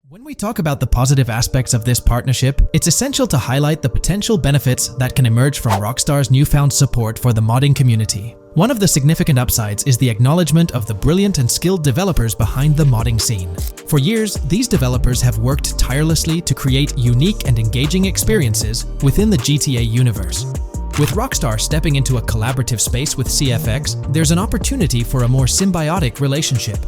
When we talk about the positive aspects of this partnership, it's essential to highlight the potential benefits that can emerge from Rockstar's newfound support for the modding community. One of the significant upsides is the acknowledgement of the brilliant and skilled developers behind the modding scene. For years, these developers have worked tirelessly to create unique and engaging experiences within the GTA universe. With Rockstar stepping into a collaborative space with CFX, there's an opportunity for a more symbiotic relationship.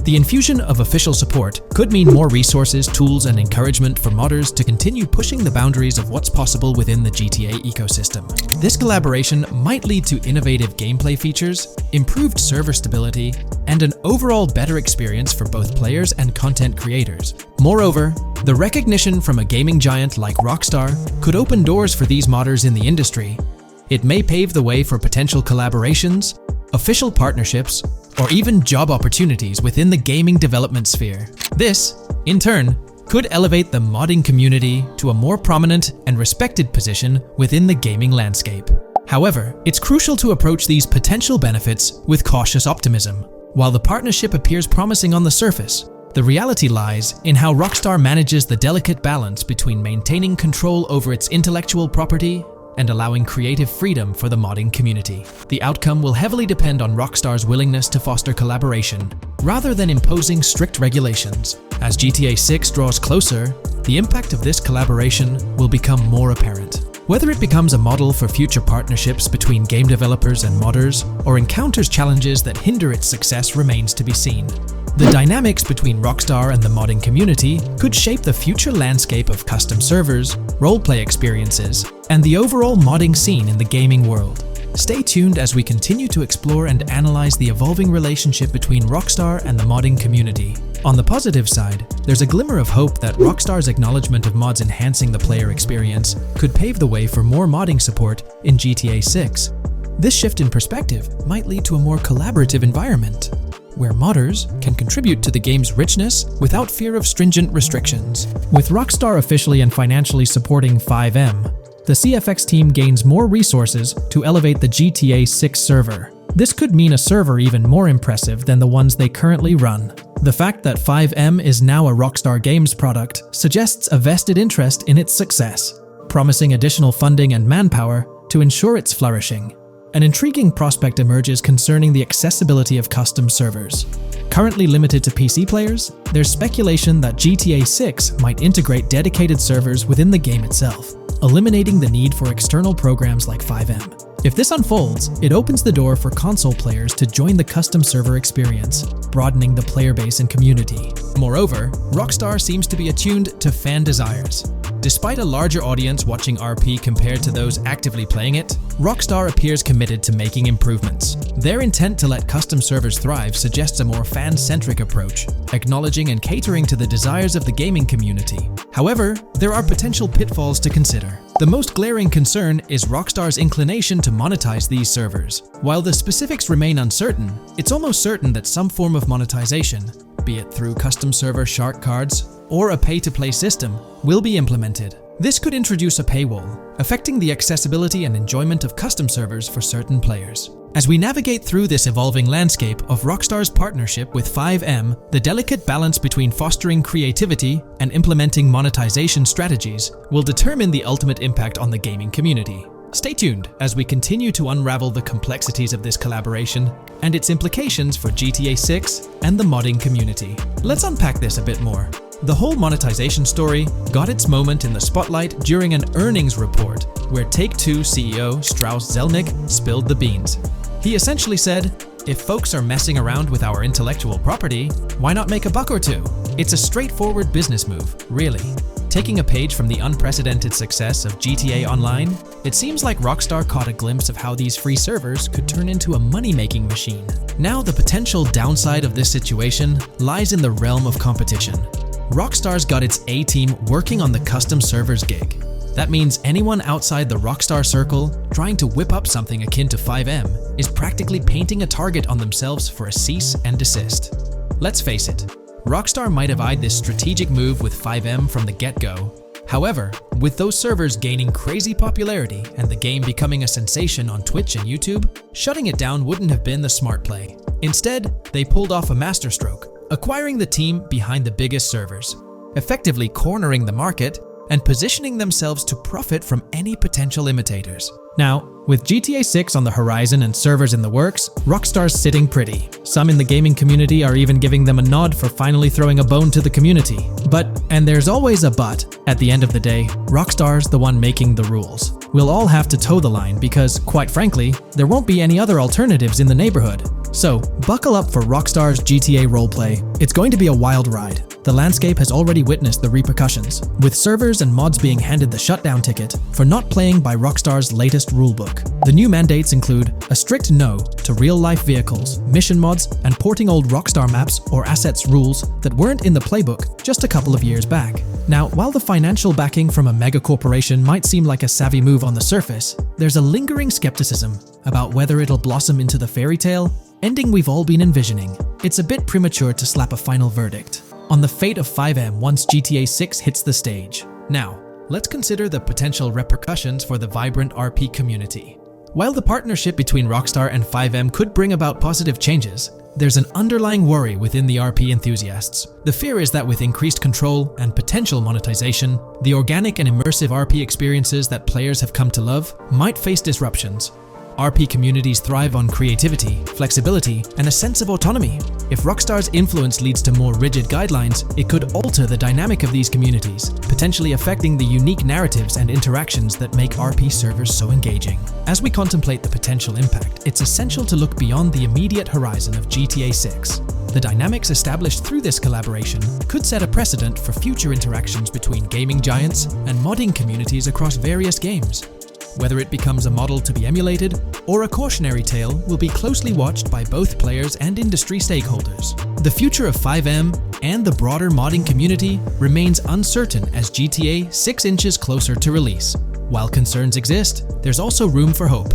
The infusion of official support could mean more resources, tools, and encouragement for modders to continue pushing the boundaries of what's possible within the GTA ecosystem. This collaboration might lead to innovative gameplay features, improved server stability, and an overall better experience for both players and content creators. Moreover, the recognition from a gaming giant like Rockstar could open doors for these modders in the industry. It may pave the way for potential collaborations, official partnerships, or even job opportunities within the gaming development sphere. This, in turn, could elevate the modding community to a more prominent and respected position within the gaming landscape. However, it's crucial to approach these potential benefits with cautious optimism. While the partnership appears promising on the surface, the reality lies in how Rockstar manages the delicate balance between maintaining control over its intellectual property and allowing creative freedom for the modding community. The outcome will heavily depend on Rockstar's willingness to foster collaboration, rather than imposing strict regulations. As GTA 6 draws closer, the impact of this collaboration will become more apparent. Whether it becomes a model for future partnerships between game developers and modders, or encounters challenges that hinder its success remains to be seen. The dynamics between Rockstar and the modding community could shape the future landscape of custom servers, roleplay experiences, and the overall modding scene in the gaming world. Stay tuned as we continue to explore and analyze the evolving relationship between Rockstar and the modding community. On the positive side, there's a glimmer of hope that Rockstar's acknowledgement of mods enhancing the player experience could pave the way for more modding support in GTA 6. This shift in perspective might lead to a more collaborative environment, where modders can contribute to the game's richness without fear of stringent restrictions. With Rockstar officially and financially supporting FiveM, the CFX team gains more resources to elevate the GTA 6 server. This could mean a server even more impressive than the ones they currently run. The fact that FiveM is now a Rockstar Games product suggests a vested interest in its success, promising additional funding and manpower to ensure its flourishing. An intriguing prospect emerges concerning the accessibility of custom servers. Currently limited to PC players, there's speculation that GTA 6 might integrate dedicated servers within the game itself, eliminating the need for external programs like FiveM. If this unfolds, it opens the door for console players to join the custom server experience, broadening the player base and community. Moreover, Rockstar seems to be attuned to fan desires. Despite a larger audience watching RP compared to those actively playing it, Rockstar appears committed to making improvements. Their intent to let custom servers thrive suggests a more fan-centric approach, acknowledging and catering to the desires of the gaming community. However, there are potential pitfalls to consider. The most glaring concern is Rockstar's inclination to monetize these servers. While the specifics remain uncertain, it's almost certain that some form of monetization, be it through custom server shark cards or a pay-to-play system, will be implemented. This could introduce a paywall, affecting the accessibility and enjoyment of custom servers for certain players. As we navigate through this evolving landscape of Rockstar's partnership with FiveM, the delicate balance between fostering creativity and implementing monetization strategies will determine the ultimate impact on the gaming community. Stay tuned as we continue to unravel the complexities of this collaboration and its implications for GTA 6 and the modding community. Let's unpack this a bit more. The whole monetization story got its moment in the spotlight during an earnings report where Take-Two CEO Strauss Zelnick spilled the beans. He essentially said, "If folks are messing around with our intellectual property, why not make a buck or two?" It's a straightforward business move, really. Taking a page from the unprecedented success of GTA Online, it seems like Rockstar caught a glimpse of how these free servers could turn into a money-making machine. Now, the potential downside of this situation lies in the realm of competition. Rockstar's got its A-team working on the custom servers gig. That means anyone outside the Rockstar circle trying to whip up something akin to FiveM is practically painting a target on themselves for a cease and desist. Let's face it, Rockstar might have eyed this strategic move with FiveM from the get-go. However, with those servers gaining crazy popularity and the game becoming a sensation on Twitch and YouTube, shutting it down wouldn't have been the smart play. Instead, they pulled off a masterstroke, acquiring the team behind the biggest servers. effectively cornering the market and positioning themselves to profit from any potential imitators. Now, with GTA 6 on the horizon and servers in the works, Rockstar's sitting pretty. Some in the gaming community are even giving them a nod for finally throwing a bone to the community. But, and there's always a but, at the end of the day, Rockstar's the one making the rules. We'll all have to toe the line because, quite frankly, there won't be any other alternatives in the neighborhood. So, buckle up for Rockstar's GTA roleplay. It's going to be a wild ride. The landscape has already witnessed the repercussions, with servers and mods being handed the shutdown ticket for not playing by Rockstar's latest rulebook. The new mandates include a strict no to real-life vehicles, mission mods, and porting old Rockstar maps or assets rules that weren't in the playbook just a couple of years back. Now, while the financial backing from a mega corporation might seem like a savvy move on the surface, there's a lingering skepticism about whether it'll blossom into the fairy tale ending we've all been envisioning. It's a bit premature to slap a final verdict on the fate of FiveM once GTA 6 hits the stage. Now, let's consider the potential repercussions for the vibrant RP community. While the partnership between Rockstar and FiveM could bring about positive changes, there's an underlying worry within the RP enthusiasts. The fear is that with increased control and potential monetization, the organic and immersive RP experiences that players have come to love might face disruptions. RP communities thrive on creativity, flexibility, and a sense of autonomy. If Rockstar's influence leads to more rigid guidelines, it could alter the dynamic of these communities, potentially affecting the unique narratives and interactions that make RP servers so engaging. As we contemplate the potential impact, it's essential to look beyond the immediate horizon of GTA 6. The dynamics established through this collaboration could set a precedent for future interactions between gaming giants and modding communities across various games. Whether it becomes a model to be emulated or a cautionary tale will be closely watched by both players and industry stakeholders. The future of FiveM and the broader modding community remains uncertain as GTA 6 inches closer to release. While concerns exist, there's also room for hope.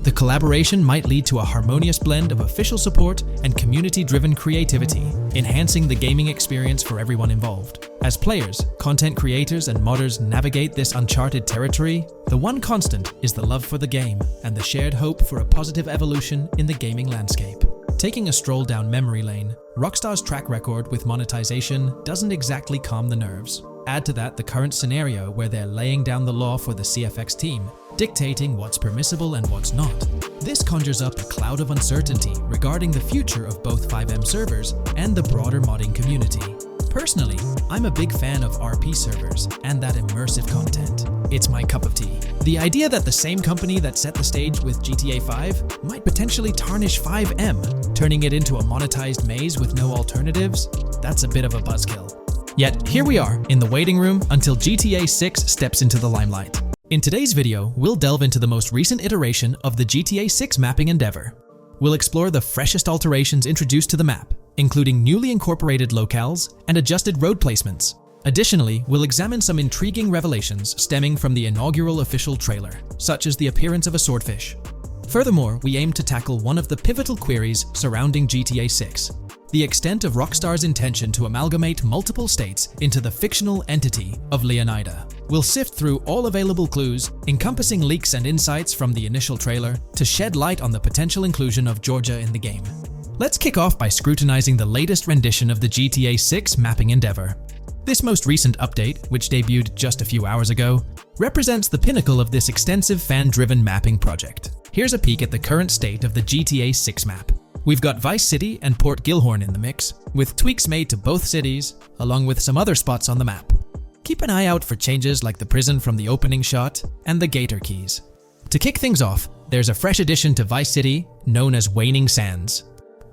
The collaboration might lead to a harmonious blend of official support and community-driven creativity, enhancing the gaming experience for everyone involved. As players, content creators, and modders navigate this uncharted territory, the one constant is the love for the game and the shared hope for a positive evolution in the gaming landscape. Taking a stroll down memory lane, Rockstar's track record with monetization doesn't exactly calm the nerves. Add to that the current scenario where they're laying down the law for the CFX team, dictating what's permissible and what's not. This conjures up a cloud of uncertainty regarding the future of both FiveM servers and the broader modding community. Personally, I'm a big fan of RP servers and that immersive content. It's my cup of tea. The idea that the same company that set the stage with GTA 5 might potentially tarnish FiveM, turning it into a monetized maze with no alternatives, that's a bit of a buzzkill. Yet, here we are, in the waiting room until GTA 6 steps into the limelight. In today's video, we'll delve into the most recent iteration of the GTA 6 mapping endeavor. We'll explore the freshest alterations introduced to the map, including newly incorporated locales and adjusted road placements. Additionally, we'll examine some intriguing revelations stemming from the inaugural official trailer, such as the appearance of a swordfish. Furthermore, we aim to tackle one of the pivotal queries surrounding GTA 6. The extent of Rockstar's intention to amalgamate multiple states into the fictional entity of Leonida. We'll sift through all available clues, encompassing leaks and insights from the initial trailer, to shed light on the potential inclusion of Georgia in the game. Let's kick off by scrutinizing the latest rendition of the GTA 6 mapping endeavor. This most recent update, which debuted just a few hours ago, represents the pinnacle of this extensive fan-driven mapping project. Here's a peek at the current state of the GTA 6 map. We've got Vice City and Port Gilhorn in the mix, with tweaks made to both cities, along with some other spots on the map. Keep an eye out for changes like the prison from the opening shot and the Gator Keys. To kick things off, there's a fresh addition to Vice City known as Waning Sands.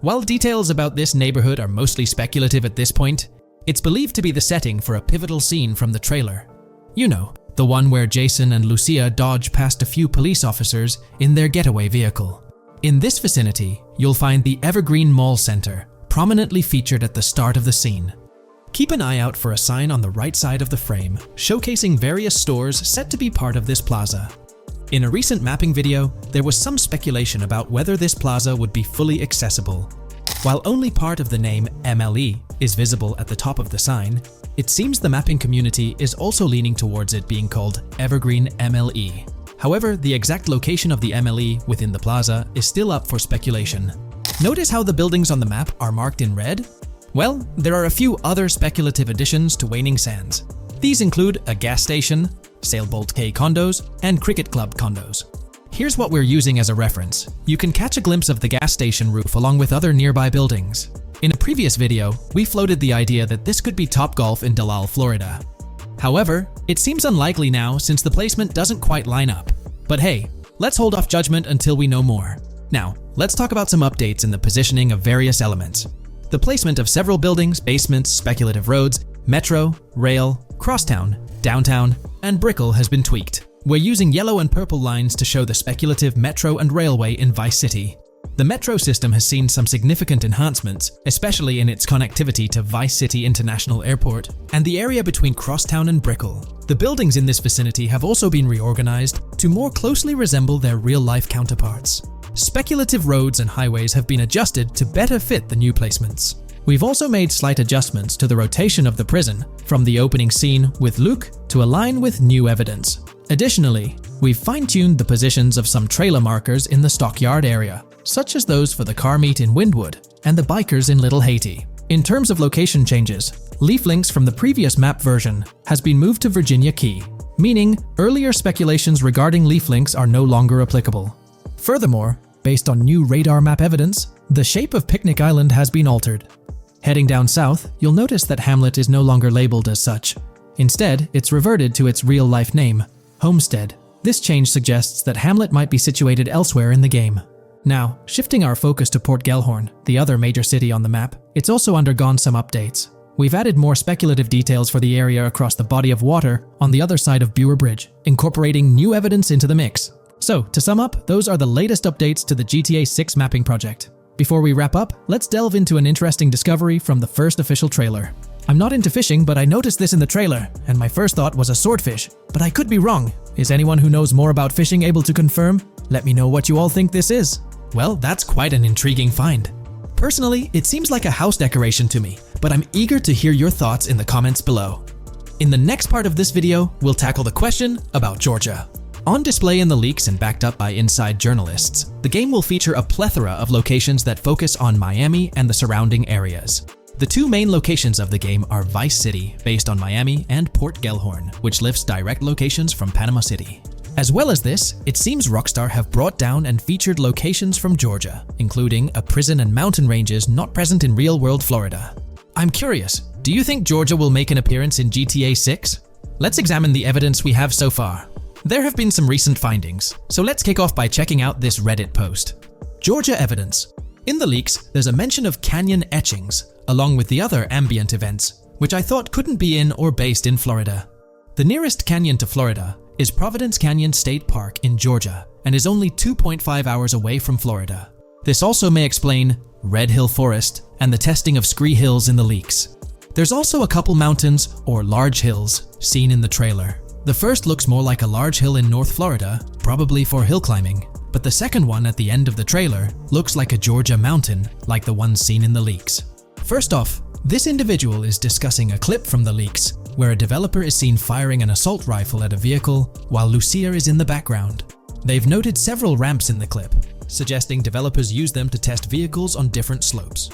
While details about this neighborhood are mostly speculative at this point, it's believed to be the setting for a pivotal scene from the trailer. You know, the one where Jason and Lucia dodge past a few police officers in their getaway vehicle. In this vicinity, you'll find the Evergreen Mall Center, prominently featured at the start of the scene. Keep an eye out for a sign on the right side of the frame, showcasing various stores set to be part of this plaza. In a recent mapping video, there was some speculation about whether this plaza would be fully accessible. While only part of the name MLE is visible at the top of the sign, it seems the mapping community is also leaning towards it being called Evergreen MLE. However, the exact location of the MLE within the plaza is still up for speculation. Notice how the buildings on the map are marked in red? Well, there are a few other speculative additions to Waning Sands. These include a gas station, Sailbolt K condos, and Cricket Club condos. Here's what we're using as a reference. You can catch a glimpse of the gas station roof along with other nearby buildings. In a previous video, we floated the idea that this could be Topgolf in Dalal, Florida. However, it seems unlikely now since the placement doesn't quite line up. But hey, let's hold off judgment until we know more. Now, let's talk about some updates in the positioning of various elements. The placement of several buildings, basements, speculative roads, metro, rail, crosstown, downtown, and Brickell has been tweaked. We're using yellow and purple lines to show the speculative metro and railway in Vice City. The metro system has seen some significant enhancements, especially in its connectivity to Vice City International Airport and the area between Crosstown and Brickell. The buildings in this vicinity have also been reorganized to more closely resemble their real-life counterparts. Speculative roads and highways have been adjusted to better fit the new placements. We've also made slight adjustments to the rotation of the prison from the opening scene with Luke to align with new evidence. Additionally, we've fine-tuned the positions of some trailer markers in the stockyard area, such as those for the car meet in Windwood and the bikers in Little Haiti. In terms of location changes, leaf links from the previous map version has been moved to Virginia Key, meaning earlier speculations regarding leaf links are no longer applicable. Furthermore, based on new radar map evidence, the shape of Picnic Island has been altered. Heading down south, you'll notice that Hamlet is no longer labeled as such. Instead, it's reverted to its real-life name, Homestead. This change suggests that Hamlet might be situated elsewhere in the game. Now, shifting our focus to Port Gellhorn, the other major city on the map, it's also undergone some updates. We've added more speculative details for the area across the body of water on the other side of Buer Bridge, incorporating new evidence into the mix. So, to sum up, those are the latest updates to the GTA 6 mapping project. Before we wrap up, let's delve into an interesting discovery from the first official trailer. I'm not into fishing, but I noticed this in the trailer, and my first thought was a swordfish. But I could be wrong. Is anyone who knows more about fishing able to confirm? Let me know what you all think this is. Well, that's quite an intriguing find. Personally, it seems like a house decoration to me, but I'm eager to hear your thoughts in the comments below. In the next part of this video, we'll tackle the question about Georgia. On display in the leaks and backed up by inside journalists, the game will feature a plethora of locations that focus on Miami and the surrounding areas. The two main locations of the game are Vice City, based on Miami, and Port Gellhorn, which lifts direct locations from Panama City. As well as this, it seems Rockstar have brought down and featured locations from Georgia, including a prison and mountain ranges not present in real-world Florida. I'm curious, do you think Georgia will make an appearance in GTA 6? Let's examine the evidence we have so far. There have been some recent findings, so let's kick off by checking out this Reddit post. Georgia evidence. In the leaks, there's a mention of canyon etchings, along with the other ambient events, which I thought couldn't be in or based in Florida. The nearest canyon to Florida is Providence Canyon State Park in Georgia and is only 2.5 hours away from Florida. This also may explain Red Hill Forest and the testing of Scree Hills in the leaks. There's also a couple mountains or large hills seen in the trailer. The first looks more like a large hill in North Florida, probably for hill climbing, but the second one at the end of the trailer looks like a Georgia mountain, like the ones seen in the leaks. First off, this individual is discussing a clip from the leaks, where a developer is seen firing an assault rifle at a vehicle while Lucia is in the background. They've noted several ramps in the clip, suggesting developers use them to test vehicles on different slopes.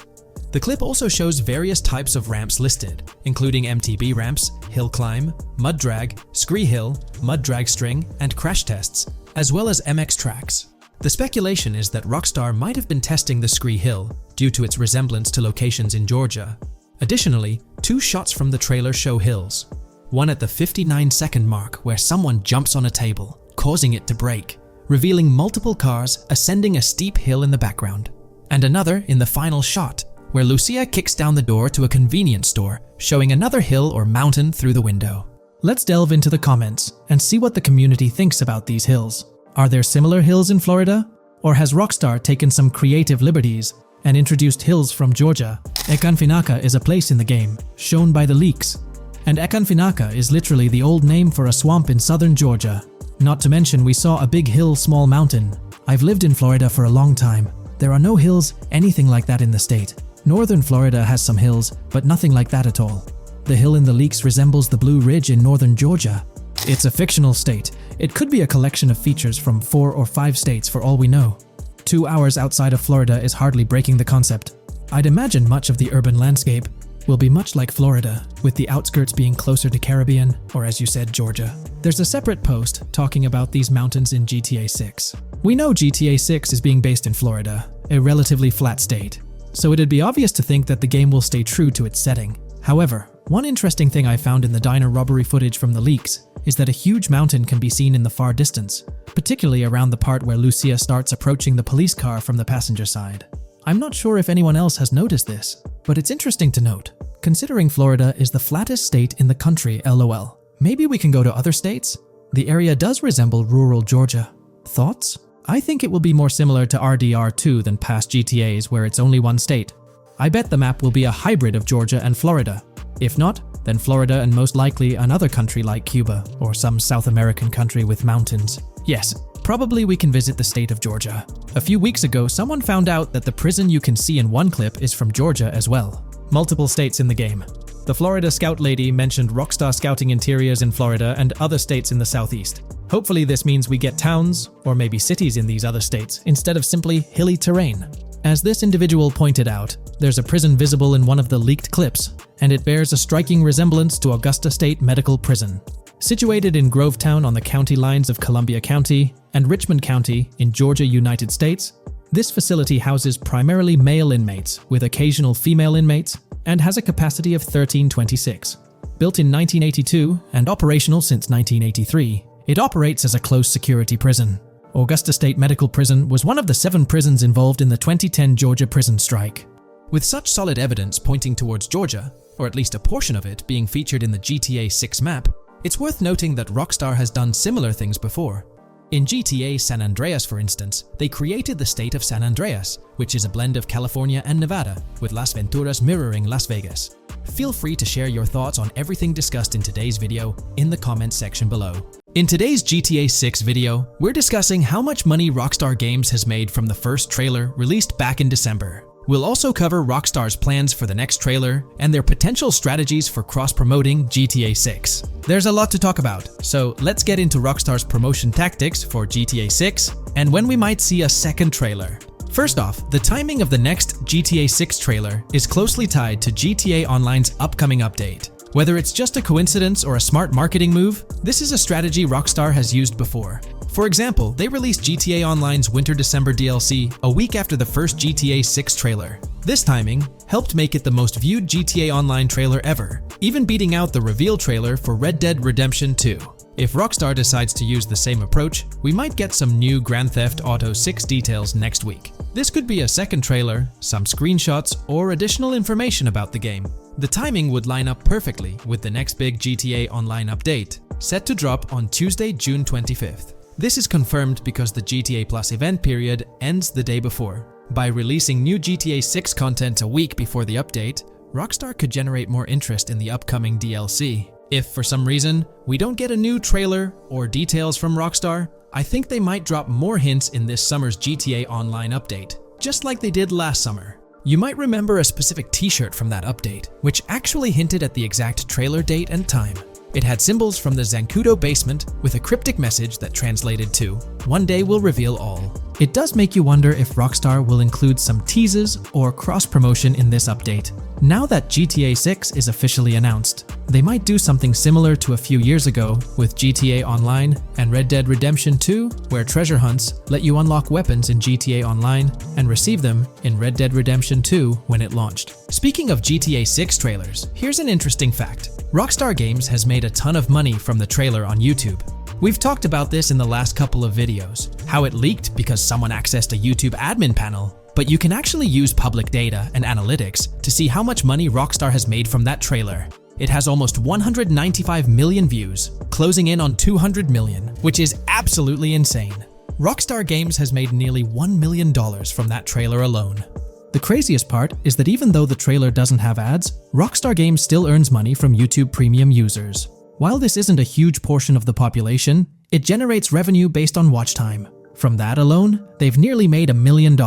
The clip also shows various types of ramps listed, including MTB ramps, hill climb, mud drag, scree hill, mud drag string, and crash tests, as well as MX tracks. The speculation is that Rockstar might have been testing the Scree Hill due to its resemblance to locations in Georgia. Additionally, two shots from the trailer show hills. One at the 59-second mark where someone jumps on a table, causing it to break, revealing multiple cars ascending a steep hill in the background. And another in the final shot, where Lucia kicks down the door to a convenience store, showing another hill or mountain through the window. Let's delve into the comments and see what the community thinks about these hills. Are there similar hills in Florida? Or has Rockstar taken some creative liberties and introduced hills from Georgia? Ekanfinaka is a place in the game, shown by the leaks. And Ekanfinaka is literally the old name for a swamp in southern Georgia. Not to mention we saw a big hill, small mountain. I've lived in Florida for a long time. There are no hills, anything like that in the state. Northern Florida has some hills, but nothing like that at all. The hill in the leaks resembles the Blue Ridge in northern Georgia. It's a fictional state. It could be a collection of features from 4 or 5 states for all we know. 2 hours outside of Florida is hardly breaking the concept. I'd imagine much of the urban landscape will be much like Florida, with the outskirts being closer to Caribbean, or as you said, Georgia. There's a separate post talking about these mountains in GTA 6. We know GTA 6 is being based in Florida, a relatively flat state, so it'd be obvious to think that the game will stay true to its setting. However, one interesting thing I found in the diner robbery footage from the leaks is that a huge mountain can be seen in the far distance, particularly around the part where Lucia starts approaching the police car from the passenger side. I'm not sure if anyone else has noticed this, but it's interesting to note, considering Florida is the flattest state in the country, lol. Maybe we can go to other states? The area does resemble rural Georgia. Thoughts? I think it will be more similar to RDR2 than past GTAs where it's only one state. I bet the map will be a hybrid of Georgia and Florida. If not, then Florida and most likely another country like Cuba or some South American country with mountains. Yes, probably we can visit the state of Georgia. A few weeks ago, someone found out that the prison you can see in one clip is from Georgia as well. Multiple states in the game. The Florida Scout lady mentioned Rockstar Scouting interiors in Florida and other states in the southeast. Hopefully this means we get towns, or maybe cities in these other states, instead of simply hilly terrain. As this individual pointed out, there's a prison visible in one of the leaked clips, and it bears a striking resemblance to Augusta State Medical Prison. Situated in Grovetown on the county lines of Columbia County and Richmond County in Georgia, United States, this facility houses primarily male inmates with occasional female inmates and has a capacity of 1326. Built in 1982 and operational since 1983, it operates as a close security prison. Augusta State Medical Prison was one of the 7 prisons involved in the 2010 Georgia prison strike. With such solid evidence pointing towards Georgia, or at least a portion of it being featured in the GTA 6 map, it's worth noting that Rockstar has done similar things before. In GTA San Andreas, for instance, they created the state of San Andreas, which is a blend of California and Nevada, with Las Venturas mirroring Las Vegas. Feel free to share your thoughts on everything discussed in today's video in the comments section below. In today's GTA 6 video, we're discussing how much money Rockstar Games has made from the first trailer released back in December. We'll also cover Rockstar's plans for the next trailer and their potential strategies for cross-promoting GTA 6. There's a lot to talk about, so let's get into Rockstar's promotion tactics for GTA 6 and when we might see a second trailer. First off, the timing of the next GTA 6 trailer is closely tied to GTA Online's upcoming update. Whether it's just a coincidence or a smart marketing move, this is a strategy Rockstar has used before. For example, they released GTA Online's Winter-December DLC a week after the first GTA 6 trailer. This timing helped make it the most viewed GTA Online trailer ever, even beating out the reveal trailer for Red Dead Redemption 2. If Rockstar decides to use the same approach, we might get some new Grand Theft Auto 6 details next week. This could be a second trailer, some screenshots, or additional information about the game. The timing would line up perfectly with the next big GTA Online update, set to drop on Tuesday, June 25th. This is confirmed because the GTA Plus event period ends the day before. By releasing new GTA 6 content a week before the update, Rockstar could generate more interest in the upcoming DLC. If for some reason we don't get a new trailer or details from Rockstar, I think they might drop more hints in this summer's GTA Online update, just like they did last summer. You might remember a specific t-shirt from that update, which actually hinted at the exact trailer date and time. It had symbols from the Zancudo basement with a cryptic message that translated to, "One day we'll reveal all." It does make you wonder if Rockstar will include some teases or cross-promotion in this update. Now that GTA 6 is officially announced, they might do something similar to a few years ago with GTA Online and Red Dead Redemption 2, where treasure hunts let you unlock weapons in GTA Online and receive them in Red Dead Redemption 2 when it launched. Speaking of GTA 6 trailers, here's an interesting fact. Rockstar Games has made a ton of money from the trailer on YouTube. We've talked about this in the last couple of videos, how it leaked because someone accessed a YouTube admin panel, but you can actually use public data and analytics to see how much money Rockstar has made from that trailer. It has almost 195 million views, closing in on 200 million, which is absolutely insane. Rockstar Games has made nearly $1 million from that trailer alone. The craziest part is that even though the trailer doesn't have ads, Rockstar Games still earns money from YouTube Premium users. While this isn't a huge portion of the population, it generates revenue based on watch time. From that alone, they've nearly made $1 million.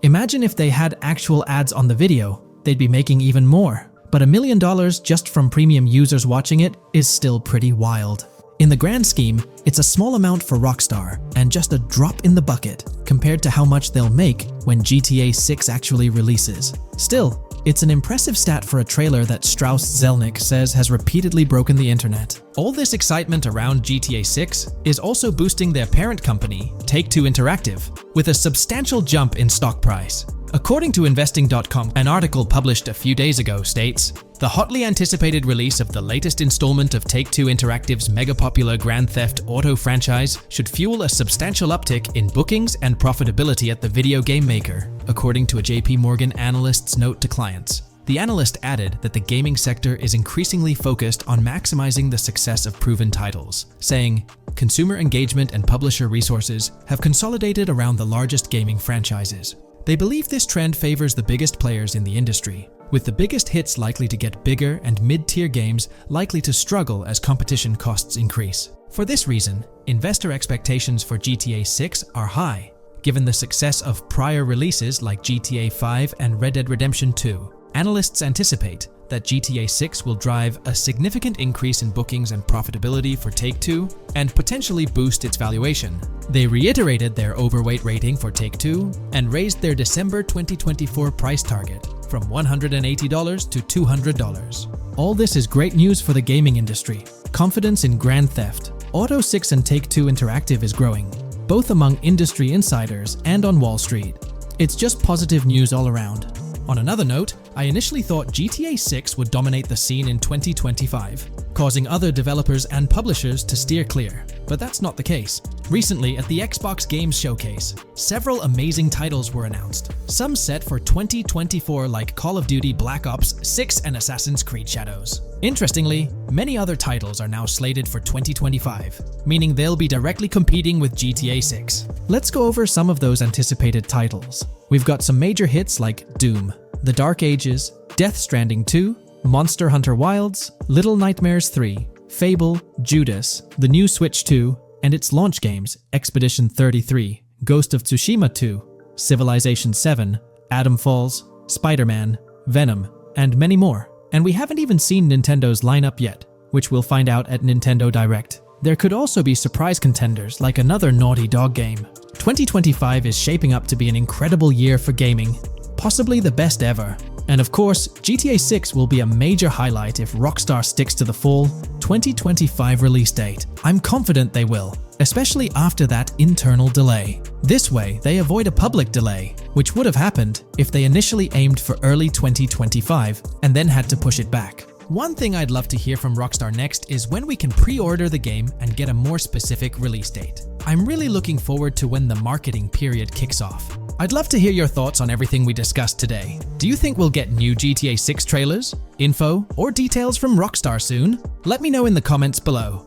Imagine if they had actual ads on the video, they'd be making even more. But $1 million just from premium users watching it is still pretty wild. In the grand scheme, it's a small amount for Rockstar and just a drop in the bucket compared to how much they'll make when GTA 6 actually releases. Still, it's an impressive stat for a trailer that Strauss Zelnick says has repeatedly broken the internet. All this excitement around GTA 6 is also boosting their parent company, Take-Two Interactive, with a substantial jump in stock price. According to Investing.com, an article published a few days ago states, the hotly anticipated release of the latest installment of Take-Two Interactive's mega-popular Grand Theft Auto franchise should fuel a substantial uptick in bookings and profitability at the video game maker, according to a JP Morgan analyst's note to clients. The analyst added that the gaming sector is increasingly focused on maximizing the success of proven titles, saying, consumer engagement and publisher resources have consolidated around the largest gaming franchises. They believe this trend favors the biggest players in the industry, with the biggest hits likely to get bigger and mid-tier games likely to struggle as competition costs increase. For this reason, investor expectations for GTA 6 are high, given the success of prior releases like GTA 5 and Red Dead Redemption 2. Analysts anticipate that GTA 6 will drive a significant increase in bookings and profitability for Take-Two and potentially boost its valuation. They reiterated their overweight rating for Take-Two and raised their December 2024 price target from $180 to $200. All this is great news for the gaming industry. Confidence in Grand Theft Auto 6 and Take-Two Interactive is growing, both among industry insiders and on Wall Street. It's just positive news all around. On another note, I initially thought GTA 6 would dominate the scene in 2025, causing other developers and publishers to steer clear, but that's not the case. Recently, at the Xbox Games Showcase, several amazing titles were announced, some set for 2024 like Call of Duty Black Ops 6 and Assassin's Creed Shadows. Interestingly, many other titles are now slated for 2025, meaning they'll be directly competing with GTA 6. Let's go over some of those anticipated titles. We've got some major hits like Doom, The Dark Ages, Death Stranding 2, Monster Hunter Wilds, Little Nightmares 3, Fable, Judas, the new Switch 2, and its launch games, Expedition 33, Ghost of Tsushima 2, Civilization 7, Atom Falls, Spider-Man, Venom, and many more. And we haven't even seen Nintendo's lineup yet, which we'll find out at Nintendo Direct. There could also be surprise contenders like another Naughty Dog game. 2025 is shaping up to be an incredible year for gaming, possibly the best ever. And of course, GTA 6 will be a major highlight if Rockstar sticks to the fall 2025 release date. I'm confident they will, especially after that internal delay. This way, they avoid a public delay, which would have happened if they initially aimed for early 2025 and then had to push it back. One thing I'd love to hear from Rockstar next is when we can pre-order the game and get a more specific release date. I'm really looking forward to when the marketing period kicks off. I'd love to hear your thoughts on everything we discussed today. Do you think we'll get new GTA 6 trailers, info, or details from Rockstar soon? Let me know in the comments below.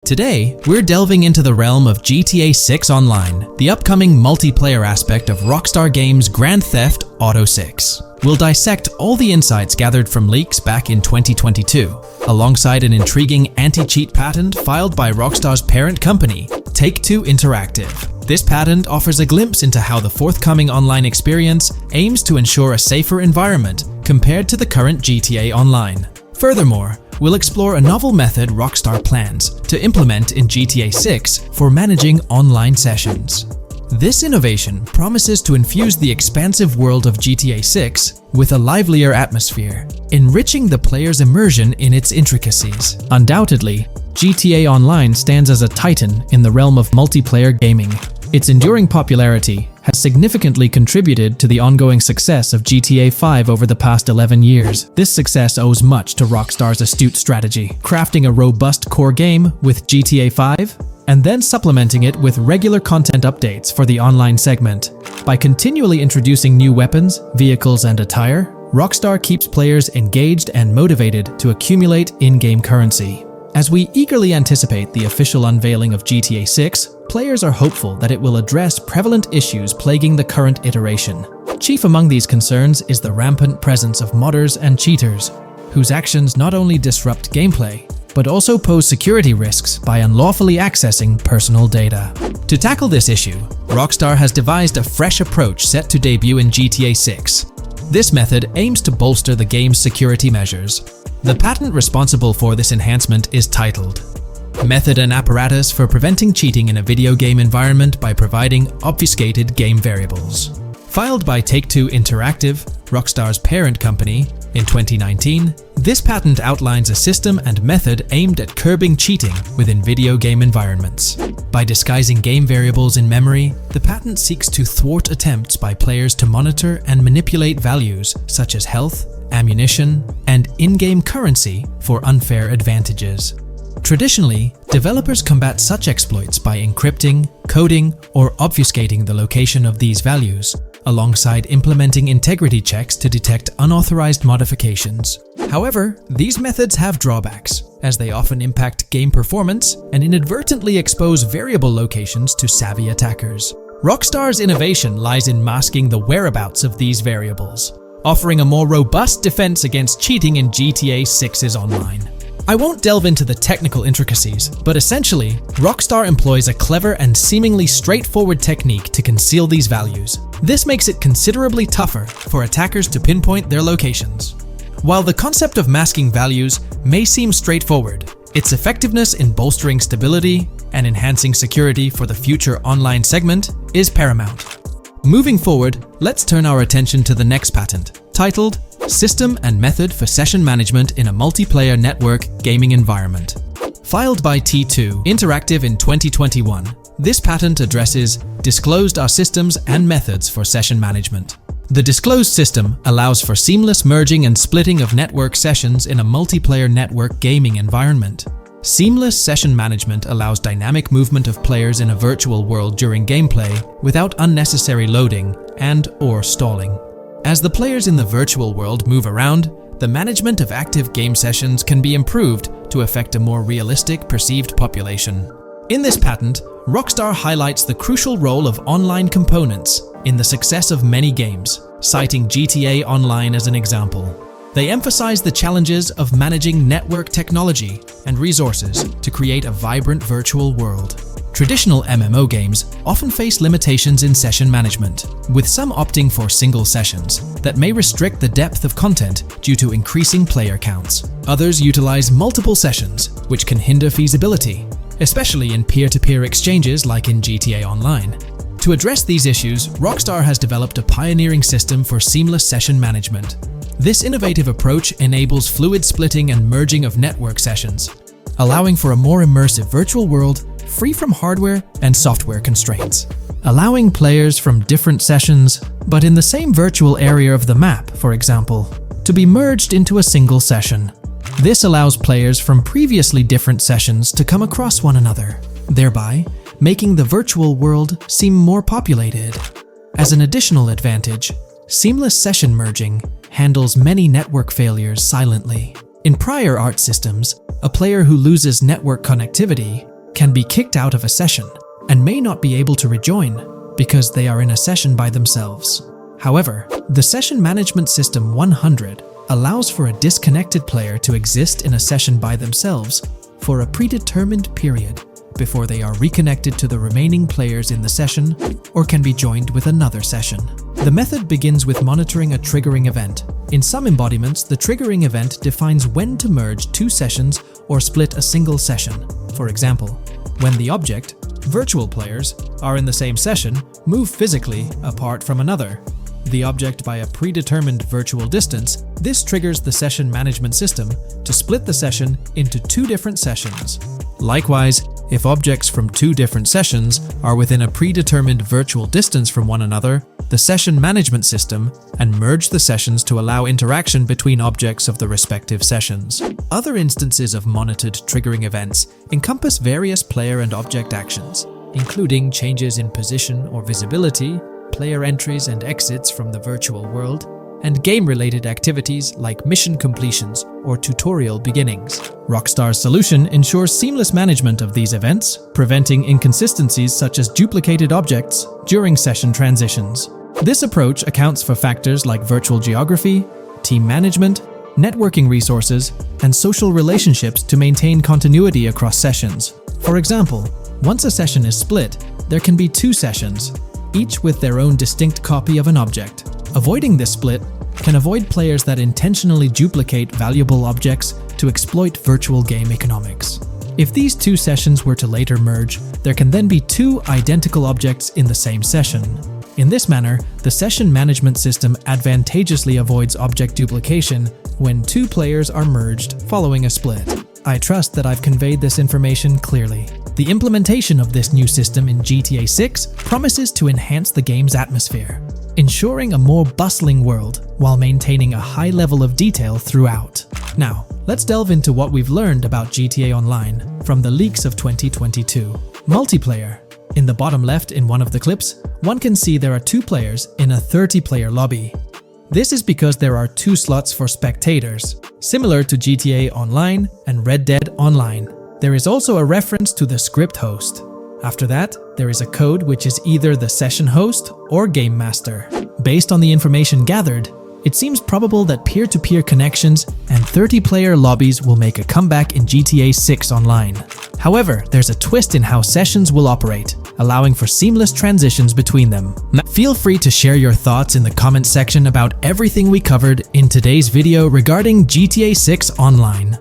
Today, we're delving into the realm of GTA 6 Online, the upcoming multiplayer aspect of Rockstar Games' Grand Theft Auto 6. We'll dissect all the insights gathered from leaks back in 2022, alongside an intriguing anti-cheat patent filed by Rockstar's parent company, Take-Two Interactive. This patent offers a glimpse into how the forthcoming online experience aims to ensure a safer environment compared to the current GTA Online. Furthermore, we'll explore a novel method Rockstar plans to implement in GTA 6 for managing online sessions. This innovation promises to infuse the expansive world of GTA 6 with a livelier atmosphere, enriching the player's immersion in its intricacies. Undoubtedly, GTA Online stands as a titan in the realm of multiplayer gaming. Its enduring popularity has significantly contributed to the ongoing success of GTA 5 over the past 11 years. This success owes much to Rockstar's astute strategy, crafting a robust core game with GTA 5 and then supplementing it with regular content updates for the online segment. By continually introducing new weapons, vehicles, and attire, Rockstar keeps players engaged and motivated to accumulate in-game currency. As we eagerly anticipate the official unveiling of GTA 6, players are hopeful that it will address prevalent issues plaguing the current iteration. Chief among these concerns is the rampant presence of modders and cheaters, whose actions not only disrupt gameplay, but also pose security risks by unlawfully accessing personal data. To tackle this issue, Rockstar has devised a fresh approach set to debut in GTA 6. This method aims to bolster the game's security measures. The patent responsible for this enhancement is titled Method and apparatus for preventing cheating in a video game environment by providing obfuscated game variables. Filed by Take-Two Interactive, Rockstar's parent company, in 2019, this patent outlines a system and method aimed at curbing cheating within video game environments. By disguising game variables in memory, the patent seeks to thwart attempts by players to monitor and manipulate values such as health, ammunition, and in-game currency for unfair advantages. Traditionally, developers combat such exploits by encrypting, coding, or obfuscating the location of these values, alongside implementing integrity checks to detect unauthorized modifications. However, these methods have drawbacks, as they often impact game performance and inadvertently expose variable locations to savvy attackers. Rockstar's innovation lies in masking the whereabouts of these variables, offering a more robust defense against cheating in GTA 6's online. I won't delve into the technical intricacies, but essentially, Rockstar employs a clever and seemingly straightforward technique to conceal these values. This makes it considerably tougher for attackers to pinpoint their locations. While the concept of masking values may seem straightforward, its effectiveness in bolstering stability and enhancing security for the future online segment is paramount. Moving forward, let's turn our attention to the next patent, titled System and Method for Session Management in a Multiplayer Network Gaming Environment. Filed by T2 Interactive in 2021, this patent addresses disclosed are systems and methods for session management. The disclosed system allows for seamless merging and splitting of network sessions in a multiplayer network gaming environment. Seamless session management allows dynamic movement of players in a virtual world during gameplay without unnecessary loading and/or stalling. As the players in the virtual world move around, the management of active game sessions can be improved to affect a more realistic perceived population. In this patent, Rockstar highlights the crucial role of online components in the success of many games, citing GTA Online as an example. They emphasize the challenges of managing network technology and resources to create a vibrant virtual world. Traditional MMO games often face limitations in session management, with some opting for single sessions that may restrict the depth of content due to increasing player counts. Others utilize multiple sessions, which can hinder feasibility, especially in peer-to-peer exchanges like in GTA Online. To address these issues, Rockstar has developed a pioneering system for seamless session management. This innovative approach enables fluid splitting and merging of network sessions, allowing for a more immersive virtual world free from hardware and software constraints. Allowing players from different sessions, but in the same virtual area of the map, for example, to be merged into a single session. This allows players from previously different sessions to come across one another, thereby making the virtual world seem more populated. As an additional advantage, seamless session merging handles many network failures silently. In prior art systems, a player who loses network connectivity can be kicked out of a session and may not be able to rejoin because they are in a session by themselves. However, the Session Management System 100 allows for a disconnected player to exist in a session by themselves for a predetermined period before they are reconnected to the remaining players in the session or can be joined with another session. The method begins with monitoring a triggering event. In some embodiments, the triggering event defines when to merge two sessions or split a single session. For example, when the object, virtual players, are in the same session, move physically apart from another, the object by a predetermined virtual distance, this triggers the session management system to split the session into two different sessions. Likewise, if objects from two different sessions are within a predetermined virtual distance from one another, the session management system and merge the sessions to allow interaction between objects of the respective sessions. Other instances of monitored triggering events encompass various player and object actions, including changes in position or visibility, player entries and exits from the virtual world, and game-related activities like mission completions or tutorial beginnings. Rockstar's solution ensures seamless management of these events, preventing inconsistencies such as duplicated objects during session transitions. This approach accounts for factors like virtual geography, team management, networking resources, and social relationships to maintain continuity across sessions. For example, once a session is split, there can be two sessions, each with their own distinct copy of an object. Avoiding this split can avoid players that intentionally duplicate valuable objects to exploit virtual game economics. If these two sessions were to later merge, there can then be two identical objects in the same session. In this manner, the session management system advantageously avoids object duplication when two players are merged following a split. I trust that I've conveyed this information clearly. The implementation of this new system in GTA 6 promises to enhance the game's atmosphere, ensuring a more bustling world while maintaining a high level of detail throughout. Now, let's delve into what we've learned about GTA Online from the leaks of 2022. Multiplayer. In the bottom left in one of the clips, one can see there are two players in a 30-player lobby. This is because there are two slots for spectators, similar to GTA Online and Red Dead Online. There is also a reference to the script host. After that, there is a code which is either the session host or game master. Based on the information gathered, it seems probable that peer-to-peer connections and 30-player lobbies will make a comeback in GTA 6 Online. However, there's a twist in how sessions will operate, allowing for seamless transitions between them. Now, feel free to share your thoughts in the comments section about everything we covered in today's video regarding GTA 6 Online.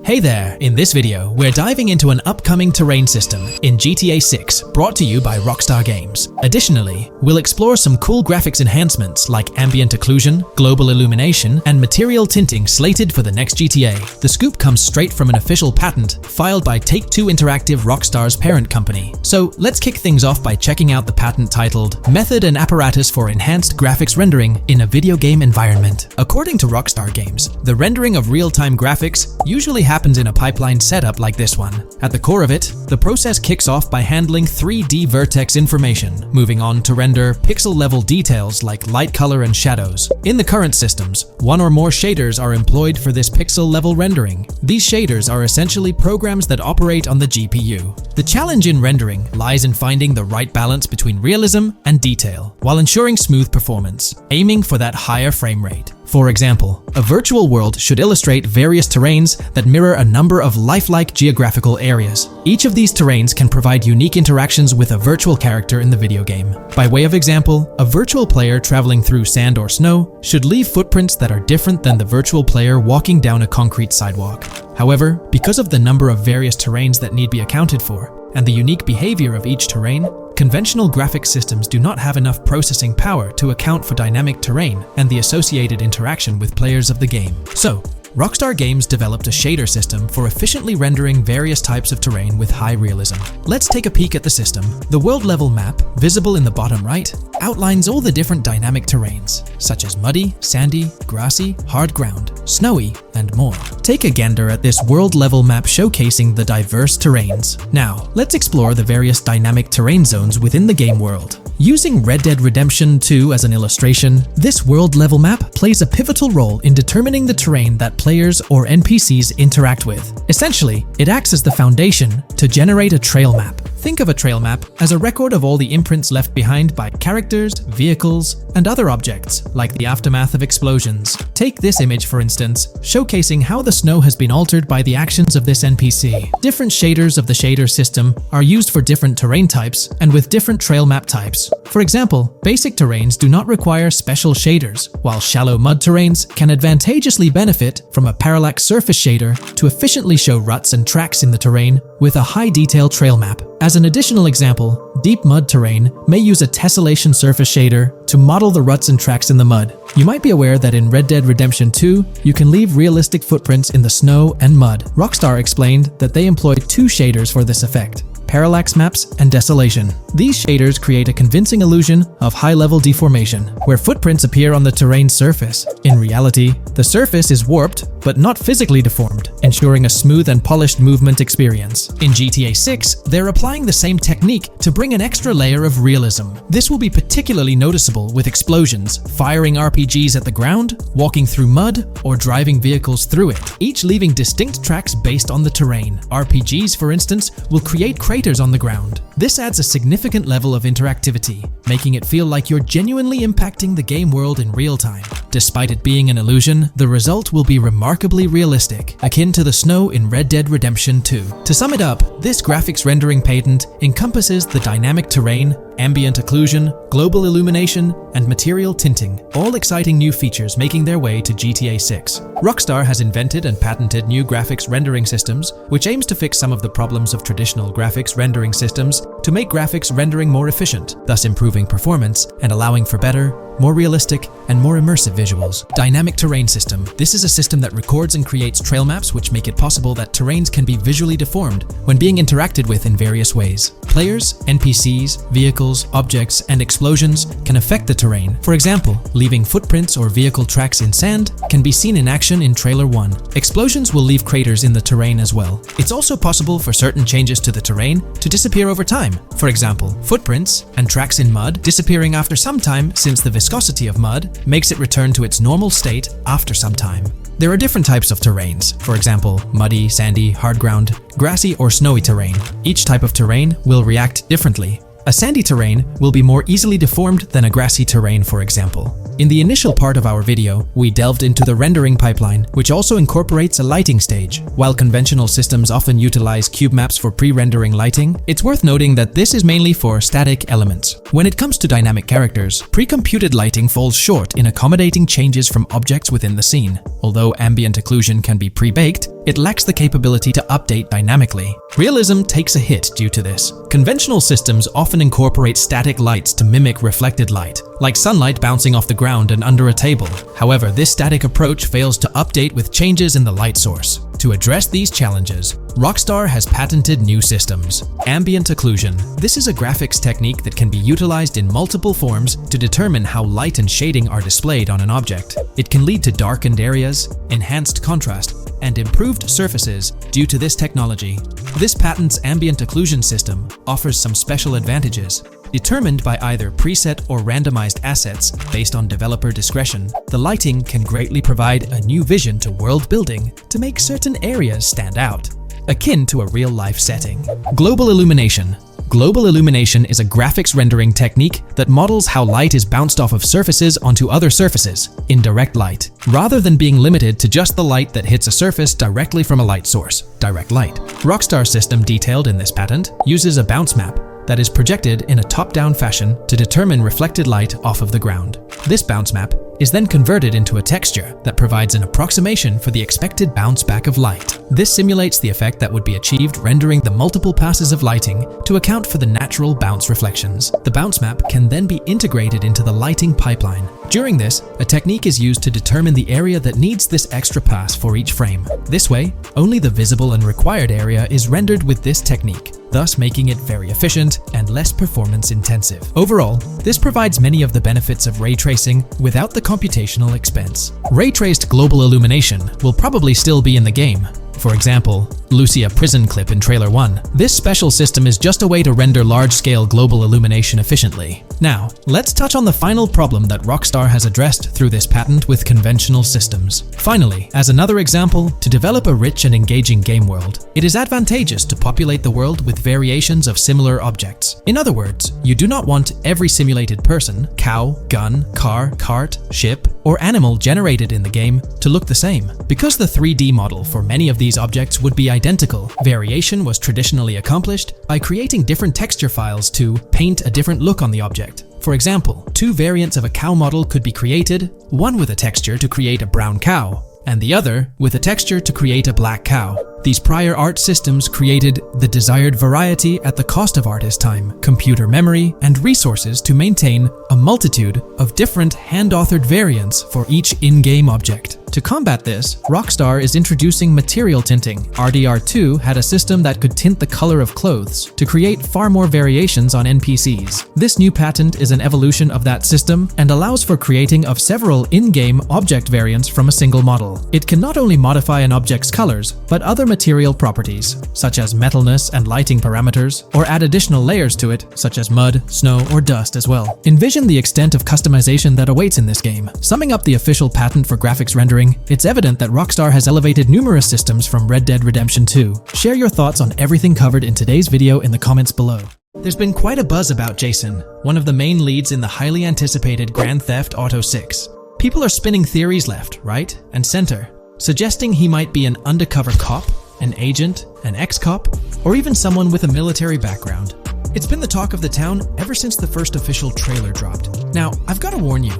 Hey there! In this video, we're diving into an upcoming terrain system in GTA 6 brought to you by Rockstar Games. Additionally, we'll explore some cool graphics enhancements like ambient occlusion, global illumination, and material tinting slated for the next GTA. The scoop comes straight from an official patent filed by Take-Two Interactive, Rockstar's parent company. So let's kick things off by checking out the patent titled Method and Apparatus for Enhanced Graphics Rendering in a Video Game Environment. According to Rockstar Games, the rendering of real-time graphics usually happens in a pipeline setup like this one. At the core of it, the process kicks off by handling 3D vertex information, moving on to render pixel-level details like light color and shadows. In the current systems, one or more shaders are employed for this pixel-level rendering. These shaders are essentially programs that operate on the GPU. The challenge in rendering lies in finding the right balance between realism and detail, while ensuring smooth performance, aiming for that higher frame rate. For example, a virtual world should illustrate various terrains that mirror a number of lifelike geographical areas. Each of these terrains can provide unique interactions with a virtual character in the video game. By way of example, a virtual player traveling through sand or snow should leave footprints that are different than the virtual player walking down a concrete sidewalk. However, because of the number of various terrains that need be accounted for, and the unique behavior of each terrain, conventional graphics systems do not have enough processing power to account for dynamic terrain and the associated interaction with players of the game. So, Rockstar Games developed a shader system for efficiently rendering various types of terrain with high realism. Let's take a peek at the system. The world level map, visible in the bottom right, outlines all the different dynamic terrains, such as muddy, sandy, grassy, hard ground, snowy, and more. Take a gander at this world level map showcasing the diverse terrains. Now, let's explore the various dynamic terrain zones within the game world. Using Red Dead Redemption 2 as an illustration, this world level map plays a pivotal role in determining the terrain that players or NPCs interact with. Essentially, it acts as the foundation to generate a trail map. Think of a trail map as a record of all the imprints left behind by characters, vehicles, and other objects, like the aftermath of explosions. Take this image for instance, showcasing how the snow has been altered by the actions of this NPC. Different shaders of the shader system are used for different terrain types and with different trail map types. For example, basic terrains do not require special shaders, while shallow mud terrains can advantageously benefit from a parallax surface shader to efficiently show ruts and tracks in the terrain with a high-detail trail map. As an additional example, deep mud terrain may use a tessellation surface shader to model the ruts and tracks in the mud. You might be aware that in Red Dead Redemption 2, you can leave realistic footprints in the snow and mud. Rockstar explained that they employed two shaders for this effect: parallax maps and desolation. These shaders create a convincing illusion of high-level deformation, where footprints appear on the terrain's surface. In reality, the surface is warped but not physically deformed, ensuring a smooth and polished movement experience. In GTA 6, they're applying the same technique to bring an extra layer of realism. This will be particularly noticeable with explosions, firing RPGs at the ground, walking through mud, or driving vehicles through it, each leaving distinct tracks based on the terrain. RPGs, for instance, will create craters on the ground. This adds a significant level of interactivity, making it feel like you're genuinely impacting the game world in real time. Despite it being an illusion, the result will be remarkably realistic, akin to the snow in Red Dead Redemption 2. To sum it up, this graphics rendering patent encompasses the dynamic terrain, ambient occlusion, global illumination, and material tinting, all exciting new features making their way to GTA 6. Rockstar has invented and patented new graphics rendering systems, which aims to fix some of the problems of traditional graphics rendering systems to make graphics rendering more efficient, thus improving performance and allowing for better, more realistic, and more immersive visuals. Dynamic terrain system. This is a system that records and creates trail maps which make it possible that terrains can be visually deformed when being interacted with in various ways. Players, NPCs, vehicles, objects, and explosions can affect the terrain. For example, leaving footprints or vehicle tracks in sand can be seen in action in Trailer 1. Explosions will leave craters in the terrain as well. It's also possible for certain changes to the terrain to disappear over time. For example, footprints and tracks in mud disappearing after some time, since the viscosity of mud makes it return to its normal state after some time. There are different types of terrains, for example, muddy, sandy, hard ground, grassy, or snowy terrain. Each type of terrain will react differently. A sandy terrain will be more easily deformed than a grassy terrain, for example. In the initial part of our video, we delved into the rendering pipeline, which also incorporates a lighting stage. While conventional systems often utilize cube maps for pre-rendering lighting, it's worth noting that this is mainly for static elements. When it comes to dynamic characters, pre-computed lighting falls short in accommodating changes from objects within the scene. Although ambient occlusion can be pre-baked, it lacks the capability to update dynamically. Realism takes a hit due to this. Conventional systems often incorporate static lights to mimic reflected light, like sunlight bouncing off the ground and under a table. However, this static approach fails to update with changes in the light source. To address these challenges, Rockstar has patented new systems. Ambient occlusion. This is a graphics technique that can be utilized in multiple forms to determine how light and shading are displayed on an object. It can lead to darkened areas, enhanced contrast, and improved surfaces due to this technology. This patent's ambient occlusion system offers some special advantages. Determined by either preset or randomized assets based on developer discretion, the lighting can greatly provide a new vision to world building to make certain areas stand out, akin to a real-life setting. Global illumination. Global illumination is a graphics rendering technique that models how light is bounced off of surfaces onto other surfaces in direct light, rather than being limited to just the light that hits a surface directly from a light source, direct light. Rockstar's system detailed in this patent uses a bounce map that is projected in a top-down fashion to determine reflected light off of the ground. This bounce map is then converted into a texture that provides an approximation for the expected bounce back of light. This simulates the effect that would be achieved rendering the multiple passes of lighting to account for the natural bounce reflections. The bounce map can then be integrated into the lighting pipeline. During this, a technique is used to determine the area that needs this extra pass for each frame. This way, only the visible and required area is rendered with this technique, thus making it very efficient and less performance intensive. Overall, this provides many of the benefits of ray tracing without the computational expense. Ray-traced global illumination will probably still be in the game. For example, Lucia prison clip in Trailer 1. This special system is just a way to render large-scale global illumination efficiently. Now, let's touch on the final problem that Rockstar has addressed through this patent with conventional systems. Finally, as another example, to develop a rich and engaging game world, it is advantageous to populate the world with variations of similar objects. In other words, you do not want every simulated person, cow, gun, car, cart, ship, or animal generated in the game to look the same. Because the 3D model for many of these objects would be identical, variation was traditionally accomplished by creating different texture files to paint a different look on the object. For example, two variants of a cow model could be created, one with a texture to create a brown cow, and the other with a texture to create a black cow. These prior art systems created the desired variety at the cost of artist time, computer memory, and resources to maintain a multitude of different hand-authored variants for each in-game object. To combat this, Rockstar is introducing material tinting. RDR2 had a system that could tint the color of clothes to create far more variations on NPCs. This new patent is an evolution of that system and allows for creating of several in-game object variants from a single model. It can not only modify an object's colors, but other material properties, such as metalness and lighting parameters, or add additional layers to it, such as mud, snow, or dust as well. Envision the extent of customization that awaits in this game. Summing up the official patent for graphics rendering, it's evident that Rockstar has elevated numerous systems from Red Dead Redemption 2. Share your thoughts on everything covered in today's video in the comments below. There's been quite a buzz about Jason, one of the main leads in the highly anticipated Grand Theft Auto 6. People are spinning theories left, right, and center, suggesting he might be an undercover cop, an agent, an ex-cop, or even someone with a military background. It's been the talk of the town ever since the first official trailer dropped. Now, I've got to warn you,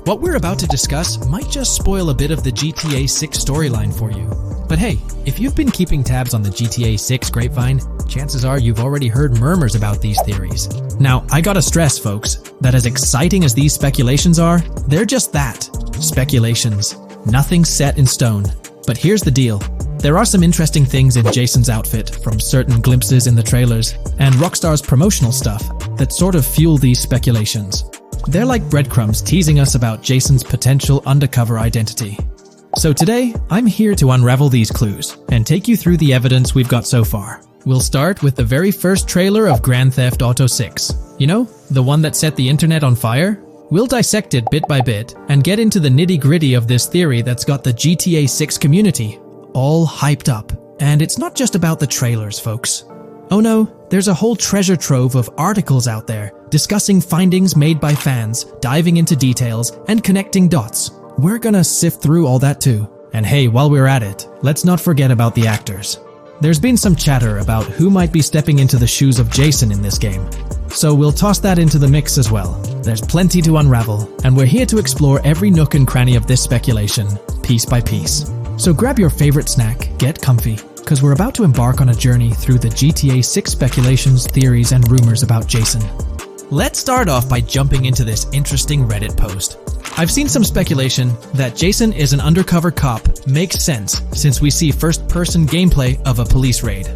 what we're about to discuss might just spoil a bit of the GTA 6 storyline for you. But hey, if you've been keeping tabs on the GTA 6 grapevine, chances are you've already heard murmurs about these theories. Now, I gotta stress, folks, that as exciting as these speculations are, they're just that, speculations. Nothing set in stone. But here's the deal. There are some interesting things in Jason's outfit from certain glimpses in the trailers and Rockstar's promotional stuff that sort of fuel these speculations. They're like breadcrumbs teasing us about Jason's potential undercover identity. So today, I'm here to unravel these clues and take you through the evidence we've got so far. We'll start with the very first trailer of Grand Theft Auto 6. You know, the one that set the internet on fire? We'll dissect it bit by bit and get into the nitty-gritty of this theory that's got the GTA 6 community all hyped up. And it's not just about the trailers, folks. Oh no, there's a whole treasure trove of articles out there discussing findings made by fans, diving into details, and connecting dots. We're gonna sift through all that too. And hey, while we're at it, let's not forget about the actors. There's been some chatter about who might be stepping into the shoes of Jason in this game. So we'll toss that into the mix as well. There's plenty to unravel, and we're here to explore every nook and cranny of this speculation, piece by piece. So grab your favorite snack, get comfy, because we're about to embark on a journey through the GTA 6 speculations, theories, and rumors about Jason. Let's start off by jumping into this interesting Reddit post. I've seen some speculation that Jason is an undercover cop makes sense since we see first-person gameplay of a police raid.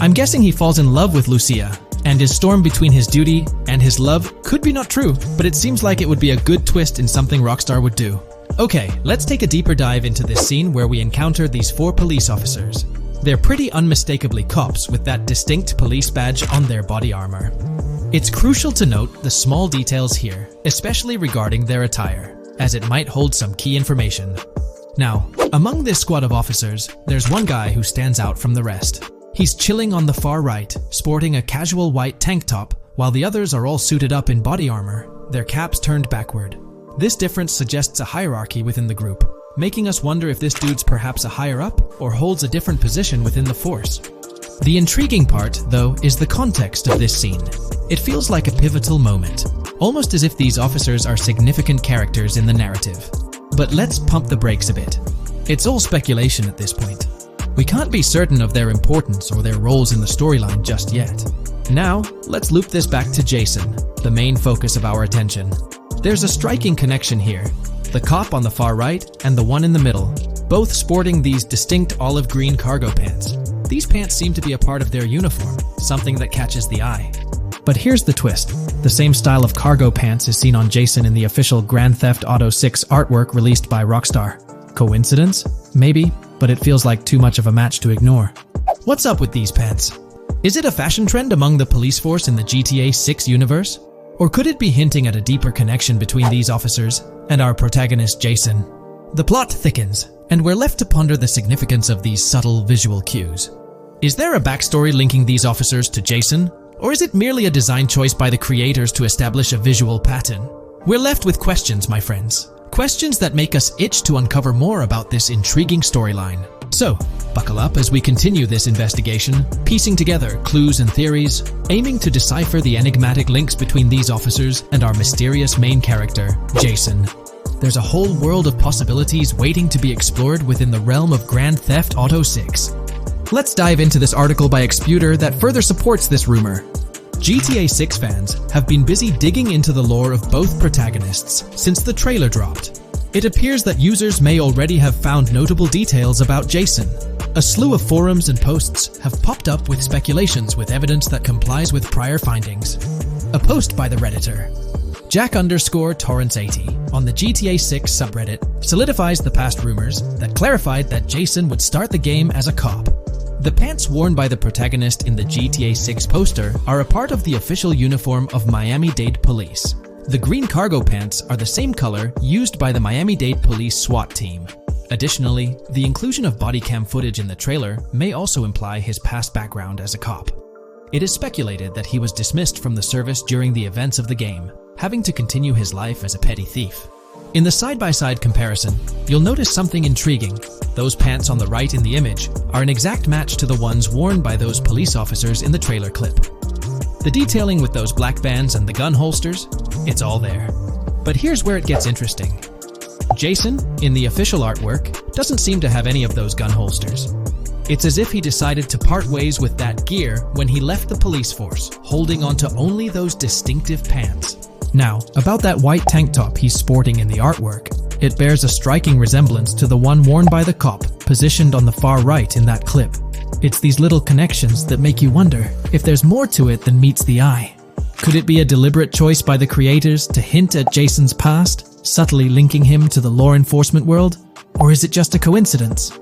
I'm guessing he falls in love with Lucia, and his storm between his duty and his love could be not true, but it seems like it would be a good twist in something Rockstar would do. Okay, let's take a deeper dive into this scene where we encounter these 4 police officers. They're pretty unmistakably cops with that distinct police badge on their body armor. It's crucial to note the small details here, especially regarding their attire, as it might hold some key information. Now, among this squad of officers, there's one guy who stands out from the rest. He's chilling on the far right, sporting a casual white tank top, while the others are all suited up in body armor, their caps turned backward. This difference suggests a hierarchy within the group, making us wonder if this dude's perhaps a higher up or holds a different position within the force. The intriguing part, though, is the context of this scene. It feels like a pivotal moment, almost as if these officers are significant characters in the narrative. But let's pump the brakes a bit. It's all speculation at this point. We can't be certain of their importance or their roles in the storyline just yet. Now, let's loop this back to Jason, the main focus of our attention. There's a striking connection here. The cop on the far right and the one in the middle, both sporting these distinct olive green cargo pants. These pants seem to be a part of their uniform, something that catches the eye. But here's the twist. The same style of cargo pants is seen on Jason in the official Grand Theft Auto 6 artwork released by Rockstar. Coincidence? Maybe, but it feels like too much of a match to ignore. What's up with these pants? Is it a fashion trend among the police force in the GTA 6 universe? Or could it be hinting at a deeper connection between these officers and our protagonist Jason? The plot thickens, and we're left to ponder the significance of these subtle visual cues. Is there a backstory linking these officers to Jason? Or is it merely a design choice by the creators to establish a visual pattern? We're left with questions, my friends. Questions that make us itch to uncover more about this intriguing storyline. So, buckle up as we continue this investigation, piecing together clues and theories, aiming to decipher the enigmatic links between these officers and our mysterious main character, Jason. There's a whole world of possibilities waiting to be explored within the realm of Grand Theft Auto 6. Let's dive into this article by Exputer that further supports this rumor. GTA 6 fans have been busy digging into the lore of both protagonists since the trailer dropped. It appears that users may already have found notable details about Jason. A slew of forums and posts have popped up with speculations with evidence that complies with prior findings. A post by the Redditor, Jack_Torrance80, on the GTA 6 subreddit solidifies the past rumors that clarified that Jason would start the game as a cop. The pants worn by the protagonist in the GTA 6 poster are a part of the official uniform of Miami-Dade Police. The green cargo pants are the same color used by the Miami-Dade Police SWAT team. Additionally, the inclusion of body cam footage in the trailer may also imply his past background as a cop. It is speculated that he was dismissed from the service during the events of the game, having to continue his life as a petty thief. In the side-by-side comparison, you'll notice something intriguing. Those pants on the right in the image are an exact match to the ones worn by those police officers in the trailer clip. The detailing with those black bands and the gun holsters, it's all there. But here's where it gets interesting. Jason, in the official artwork, doesn't seem to have any of those gun holsters. It's as if he decided to part ways with that gear when he left the police force, holding onto only those distinctive pants. Now, about that white tank top he's sporting in the artwork, it bears a striking resemblance to the one worn by the cop, positioned on the far right in that clip. It's these little connections that make you wonder if there's more to it than meets the eye. Could it be a deliberate choice by the creators to hint at Jason's past, subtly linking him to the law enforcement world? Or is it just a coincidence?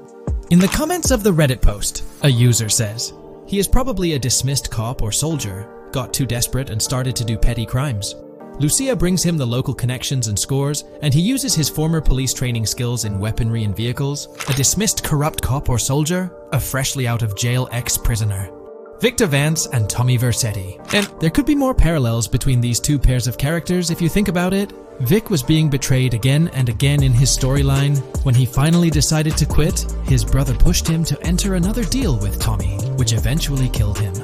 In the comments of the Reddit post, a user says, he is probably a dismissed cop or soldier, got too desperate and started to do petty crimes. Lucia brings him the local connections and scores, and he uses his former police training skills in weaponry and vehicles. A dismissed corrupt cop or soldier, a freshly out of jail ex-prisoner. Victor Vance and Tommy Vercetti. And there could be more parallels between these two pairs of characters if you think about it. Vic was being betrayed again and again in his storyline. When he finally decided to quit, his brother pushed him to enter another deal with Tommy, which eventually killed him.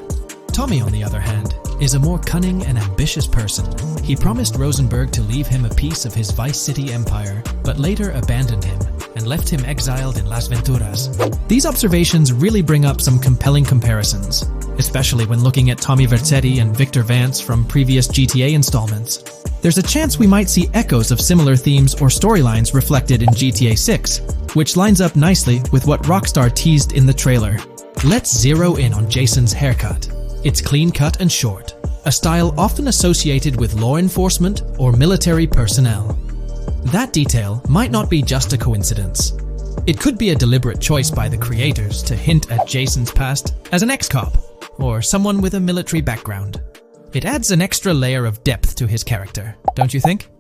Tommy, on the other hand, is a more cunning and ambitious person. He promised Rosenberg to leave him a piece of his Vice City empire, but later abandoned him and left him exiled in Las Venturas. These observations really bring up some compelling comparisons, especially when looking at Tommy Vercetti and Victor Vance from previous GTA installments. There's a chance we might see echoes of similar themes or storylines reflected in GTA 6, which lines up nicely with what Rockstar teased in the trailer. Let's zero in on Jason's haircut. It's clean cut and short, a style often associated with law enforcement or military personnel. That detail might not be just a coincidence. It could be a deliberate choice by the creators to hint at Jason's past as an ex-cop or someone with a military background. It adds an extra layer of depth to his character, don't you think?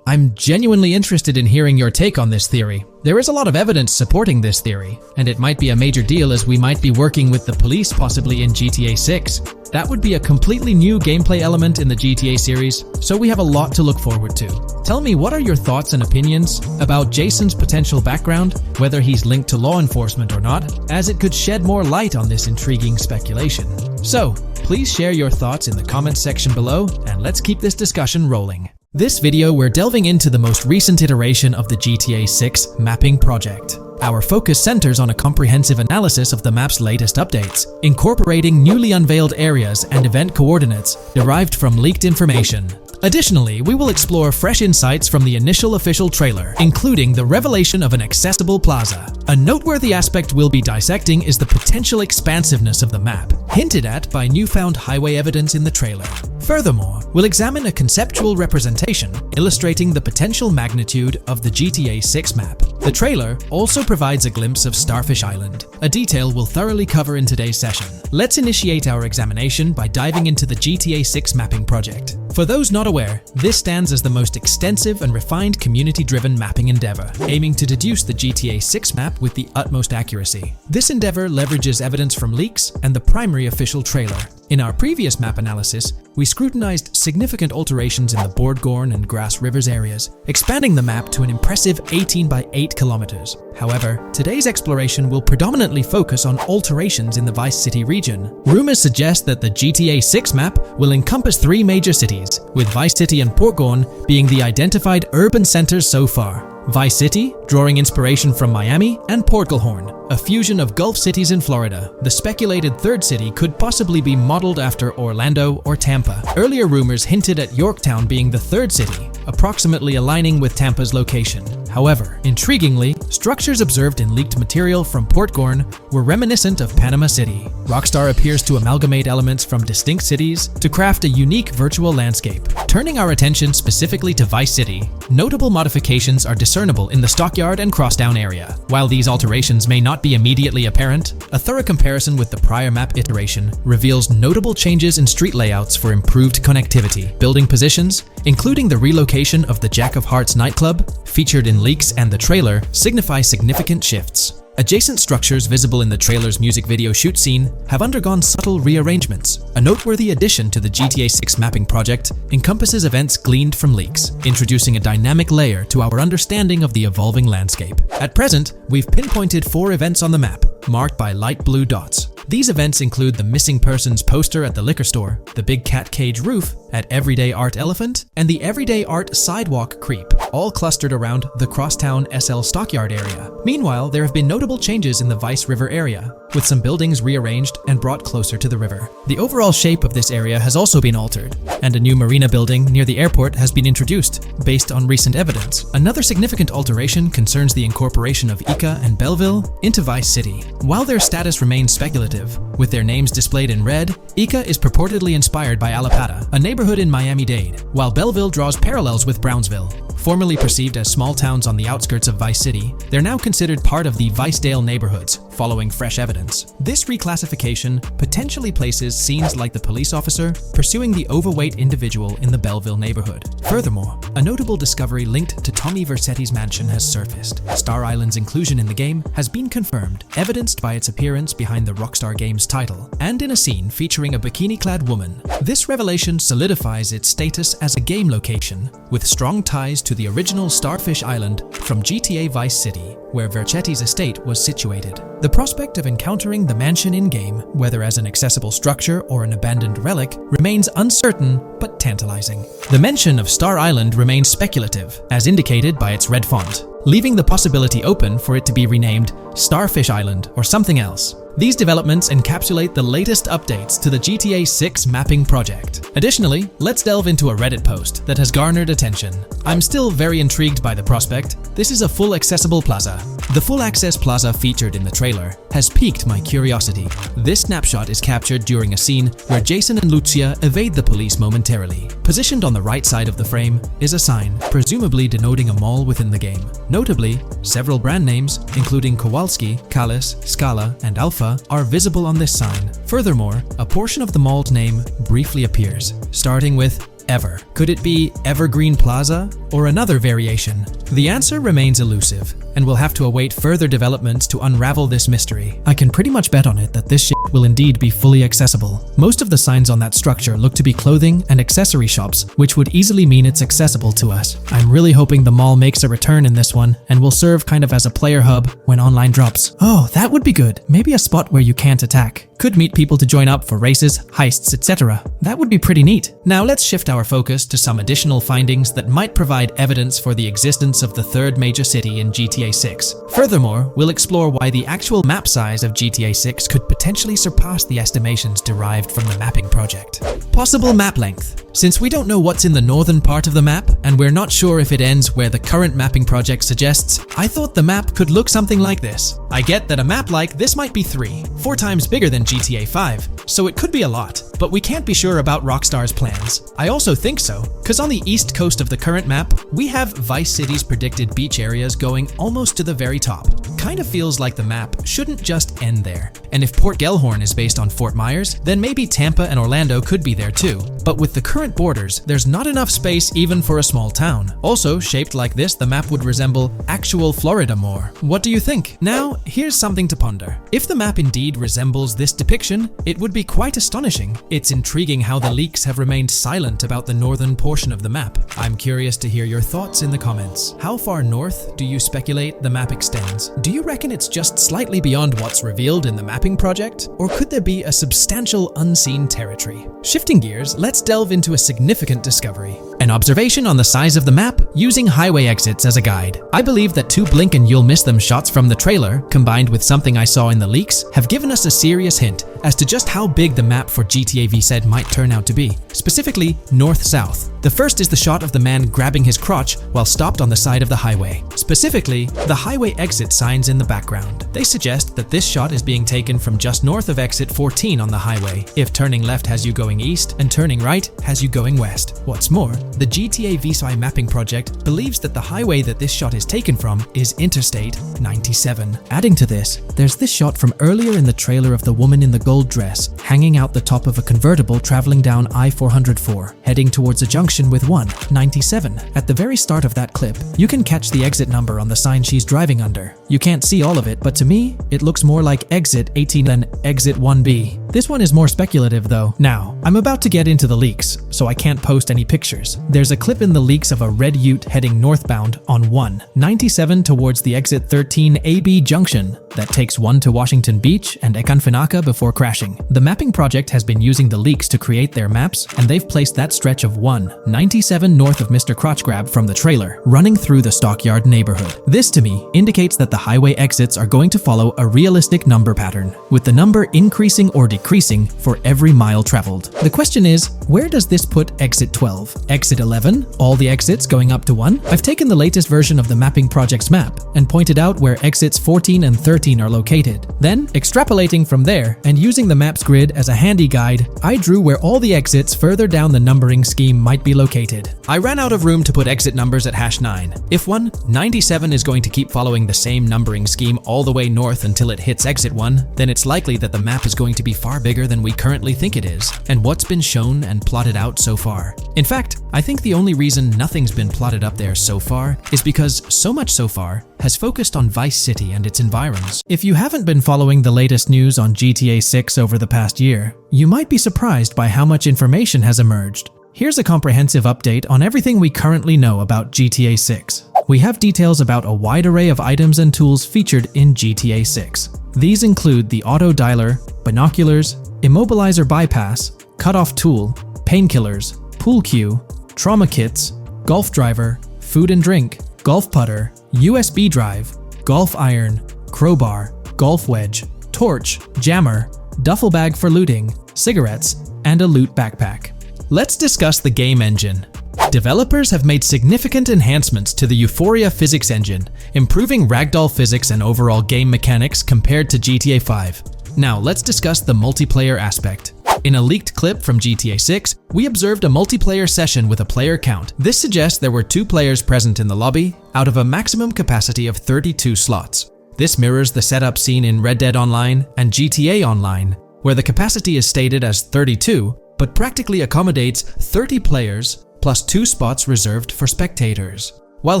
I'm genuinely interested in hearing your take on this theory. There is a lot of evidence supporting this theory, and it might be a major deal as we might be working with the police possibly in GTA 6. That would be a completely new gameplay element in the GTA series, so we have a lot to look forward to. Tell me, what are your thoughts and opinions about Jason's potential background, whether he's linked to law enforcement or not, as it could shed more light on this intriguing speculation. So, please share your thoughts in the comments section below, and let's keep this discussion rolling. This video, we're delving into the most recent iteration of the GTA 6 mapping project. Our focus centers on a comprehensive analysis of the map's latest updates, incorporating newly unveiled areas and event coordinates derived from leaked information. Additionally, we will explore fresh insights from the initial official trailer, including the revelation of an accessible plaza. A noteworthy aspect we'll be dissecting is the potential expansiveness of the map, hinted at by newfound highway evidence in the trailer. Furthermore, we'll examine a conceptual representation illustrating the potential magnitude of the GTA 6 map. The trailer also provides a glimpse of Starfish Island, a detail we'll thoroughly cover in today's session. Let's initiate our examination by diving into the GTA 6 mapping project. For those not aware, this stands as the most extensive and refined community-driven mapping endeavor, aiming to deduce the GTA 6 map with the utmost accuracy. This endeavor leverages evidence from leaks and the primary official trailer. In our previous map analysis, we scrutinized significant alterations in the Boardgorn and Grass Rivers areas, expanding the map to an impressive 18 by 8 kilometers. However, today's exploration will predominantly focus on alterations in the Vice City region. Rumors suggest that the GTA 6 map will encompass 3 major cities, with Vice City and Portgorn being the identified urban centers so far. Vice City, drawing inspiration from Miami, and Portgorn, a fusion of Gulf cities in Florida. The speculated third city could possibly be modeled after Orlando or Tampa. Earlier rumors hinted at Yorktown being the third city, approximately aligning with Tampa's location. However, intriguingly, structures observed in leaked material from Portgorn were reminiscent of Panama City. Rockstar appears to amalgamate elements from distinct cities to craft a unique virtual landscape. Turning our attention specifically to Vice City, notable modifications are discernible in the Stockyard and Crosstown area. While these alterations may not be immediately apparent, a thorough comparison with the prior map iteration reveals notable changes in street layouts for improved connectivity, building positions, including the relocation of the Jack of Hearts nightclub, featured in leaks and the trailer, signify significant shifts. Adjacent structures visible in the trailer's music video shoot scene have undergone subtle rearrangements. A noteworthy addition to the GTA 6 mapping project encompasses events gleaned from leaks, introducing a dynamic layer to our understanding of the evolving landscape. At present, we've pinpointed 4 events on the map, marked by light blue dots. These events include the missing persons poster at the liquor store, the big cat cage roof at Everyday Art Elephant, and the Everyday Art Sidewalk Creep, all clustered around the Crosstown SL Stockyard area. Meanwhile, there have been notable changes in the Vice River area, with some buildings rearranged and brought closer to the river. The overall shape of this area has also been altered, and a new marina building near the airport has been introduced, based on recent evidence. Another significant alteration concerns the incorporation of Ica and Belleville into Vice City. While their status remains speculative, with their names displayed in red, Ica is purportedly inspired by Allapattah, a neighborhood in Miami-Dade, while Belleville draws parallels with Brownsville. Formerly perceived as small towns on the outskirts of Vice City, they're now considered part of the Vicedale neighborhoods, following fresh evidence. This reclassification potentially places scenes like the police officer pursuing the overweight individual in the Belleville neighborhood. Furthermore, a notable discovery linked to Tommy Vercetti's mansion has surfaced. Star Island's inclusion in the game has been confirmed, evidenced by its appearance behind the Rockstar Games title, and in a scene featuring a bikini-clad woman. This revelation solidifies its status as a game location, with strong ties to the original Starfish Island from GTA Vice City, where Vercetti's estate was situated. The prospect of encountering the mansion in-game, whether as an accessible structure or an abandoned relic, remains uncertain but tantalizing. The mention of Star Island remains speculative, as indicated by its red font, leaving the possibility open for it to be renamed Starfish Island or something else. These developments encapsulate the latest updates to the GTA 6 mapping project. Additionally, let's delve into a Reddit post that has garnered attention. I'm still very intrigued by the prospect. This is a full accessible plaza. The full access plaza featured in the trailer has piqued my curiosity. This snapshot is captured during a scene where Jason and Lucia evade the police momentarily. Positioned on the right side of the frame is a sign, presumably denoting a mall within the game. Notably, several brand names, including Kowalski, Callis, Scala, and Alpha, are visible on this sign. Furthermore, a portion of the mall's name briefly appears, starting with Ever. Could it be Evergreen Plaza or another variation? The answer remains elusive, and we'll have to await further developments to unravel this mystery. I can pretty much bet on it that this shit will indeed be fully accessible. Most of the signs on that structure look to be clothing and accessory shops, which would easily mean it's accessible to us. I'm really hoping the mall makes a return in this one and will serve kind of as a player hub when online drops. Oh, that would be good. Maybe a spot where you can't attack. Could meet people to join up for races, heists, etc. That would be pretty neat. Now let's shift our focus to some additional findings that might provide evidence for the existence of the third major city in GTA 6. Furthermore, we'll explore why the actual map size of GTA 6 could potentially surpass the estimations derived from the mapping project. Possible map length. Since we don't know what's in the northern part of the map, and we're not sure if it ends where the current mapping project suggests, I thought the map could look something like this. I get that a map like this might be 4 times bigger than GTA 5, so it could be a lot, but we can't be sure about Rockstar's plans. I also think so, because on the east coast of the current map, we have Vice City's predicted beach areas going almost to the very top. Kind of feels like the map shouldn't just end there. And if Port Gellhorn is based on Fort Myers, then maybe Tampa and Orlando could be there too. But with the current borders, there's not enough space even for a small town. Also, shaped like this, the map would resemble actual Florida more. What do you think? Now, here's something to ponder. If the map indeed resembles this depiction, it would be quite astonishing. It's intriguing how the leaks have remained silent about the northern portion of the map. I'm curious to hear your thoughts in the comments. How far north do you speculate the map extends? Do you reckon it's just slightly beyond what's revealed in the mapping project? Or could there be a substantial unseen territory? Shifting gears, let's delve into a significant discovery. An observation on the size of the map using highway exits as a guide. I believe that 2 blink and you'll miss them shots from the trailer, combined with something I saw in the leaks, have given us a serious hint as to just how big the map for GTA VZ might turn out to be. Specifically, north-south. The first is the shot of the man grabbing his crotch while stopped on the side of the highway. Specifically, the highway exit signs in the background. They suggest that this shot is being taken from just north of exit 14 on the highway, if turning left has you going east and turning right has you going west. What's more, The GTA VSI mapping project believes that the highway that this shot is taken from is Interstate 97. Adding to this, there's this shot from earlier in the trailer of the woman in the gold dress hanging out the top of a convertible traveling down I-404, heading towards a junction with 197. At the very start of that clip, you can catch the exit number on the sign she's driving under. You can't see all of it, but to me, it looks more like exit 18 than exit 1B. This one is more speculative though. Now, I'm about to get into the leaks, so I can't post any pictures. There's a clip in the leaks of a red ute heading northbound on 197 towards the exit 13 AB junction that takes 1 to Washington Beach and Ekanfinaka before crashing. The mapping project has been using the leaks to create their maps, and they've placed that stretch of 197 north of Mr. Crotch Grab from the trailer, running through the Stockyard neighborhood. This to me indicates that the highway exits are going to follow a realistic number pattern, with the number increasing or decreasing for every mile traveled. The question is, where does this put exit 12? Exit 11? All the exits going up to 1? I've taken the latest version of the mapping project's map and pointed out where exits 14 and 13 are located. Then, extrapolating from there and using the map's grid as a handy guide, I drew where all the exits further down the numbering scheme might be located. I ran out of room to put exit numbers at #9. If 197 is going to keep following the same numbering scheme all the way north until it hits exit 1, then it's likely that the map is going to be far bigger than we currently think it is, and what's been shown and plotted out so far. In fact, I think the only reason nothing's been plotted up there so far is because so much so far has focused on Vice City and its environs. If you haven't been following the latest news on GTA 6 over the past year, you might be surprised by how much information has emerged. Here's a comprehensive update on everything we currently know about GTA 6. We have details about a wide array of items and tools featured in GTA 6. These include the auto dialer, binoculars, immobilizer bypass, cutoff tool, painkillers, pool cue, trauma kits, golf driver, food and drink, golf putter, USB drive, golf iron, crowbar, golf wedge, torch, jammer, duffel bag for looting, cigarettes, and a loot backpack. Let's discuss the game engine. Developers have made significant enhancements to the Euphoria physics engine, improving ragdoll physics and overall game mechanics compared to GTA 5. Now let's discuss the multiplayer aspect. In a leaked clip from GTA 6, we observed a multiplayer session with a player count. This suggests there were 2 players present in the lobby, out of a maximum capacity of 32 slots. This mirrors the setup seen in Red Dead Online and GTA Online, where the capacity is stated as 32, but practically accommodates 30 players plus 2 spots reserved for spectators. While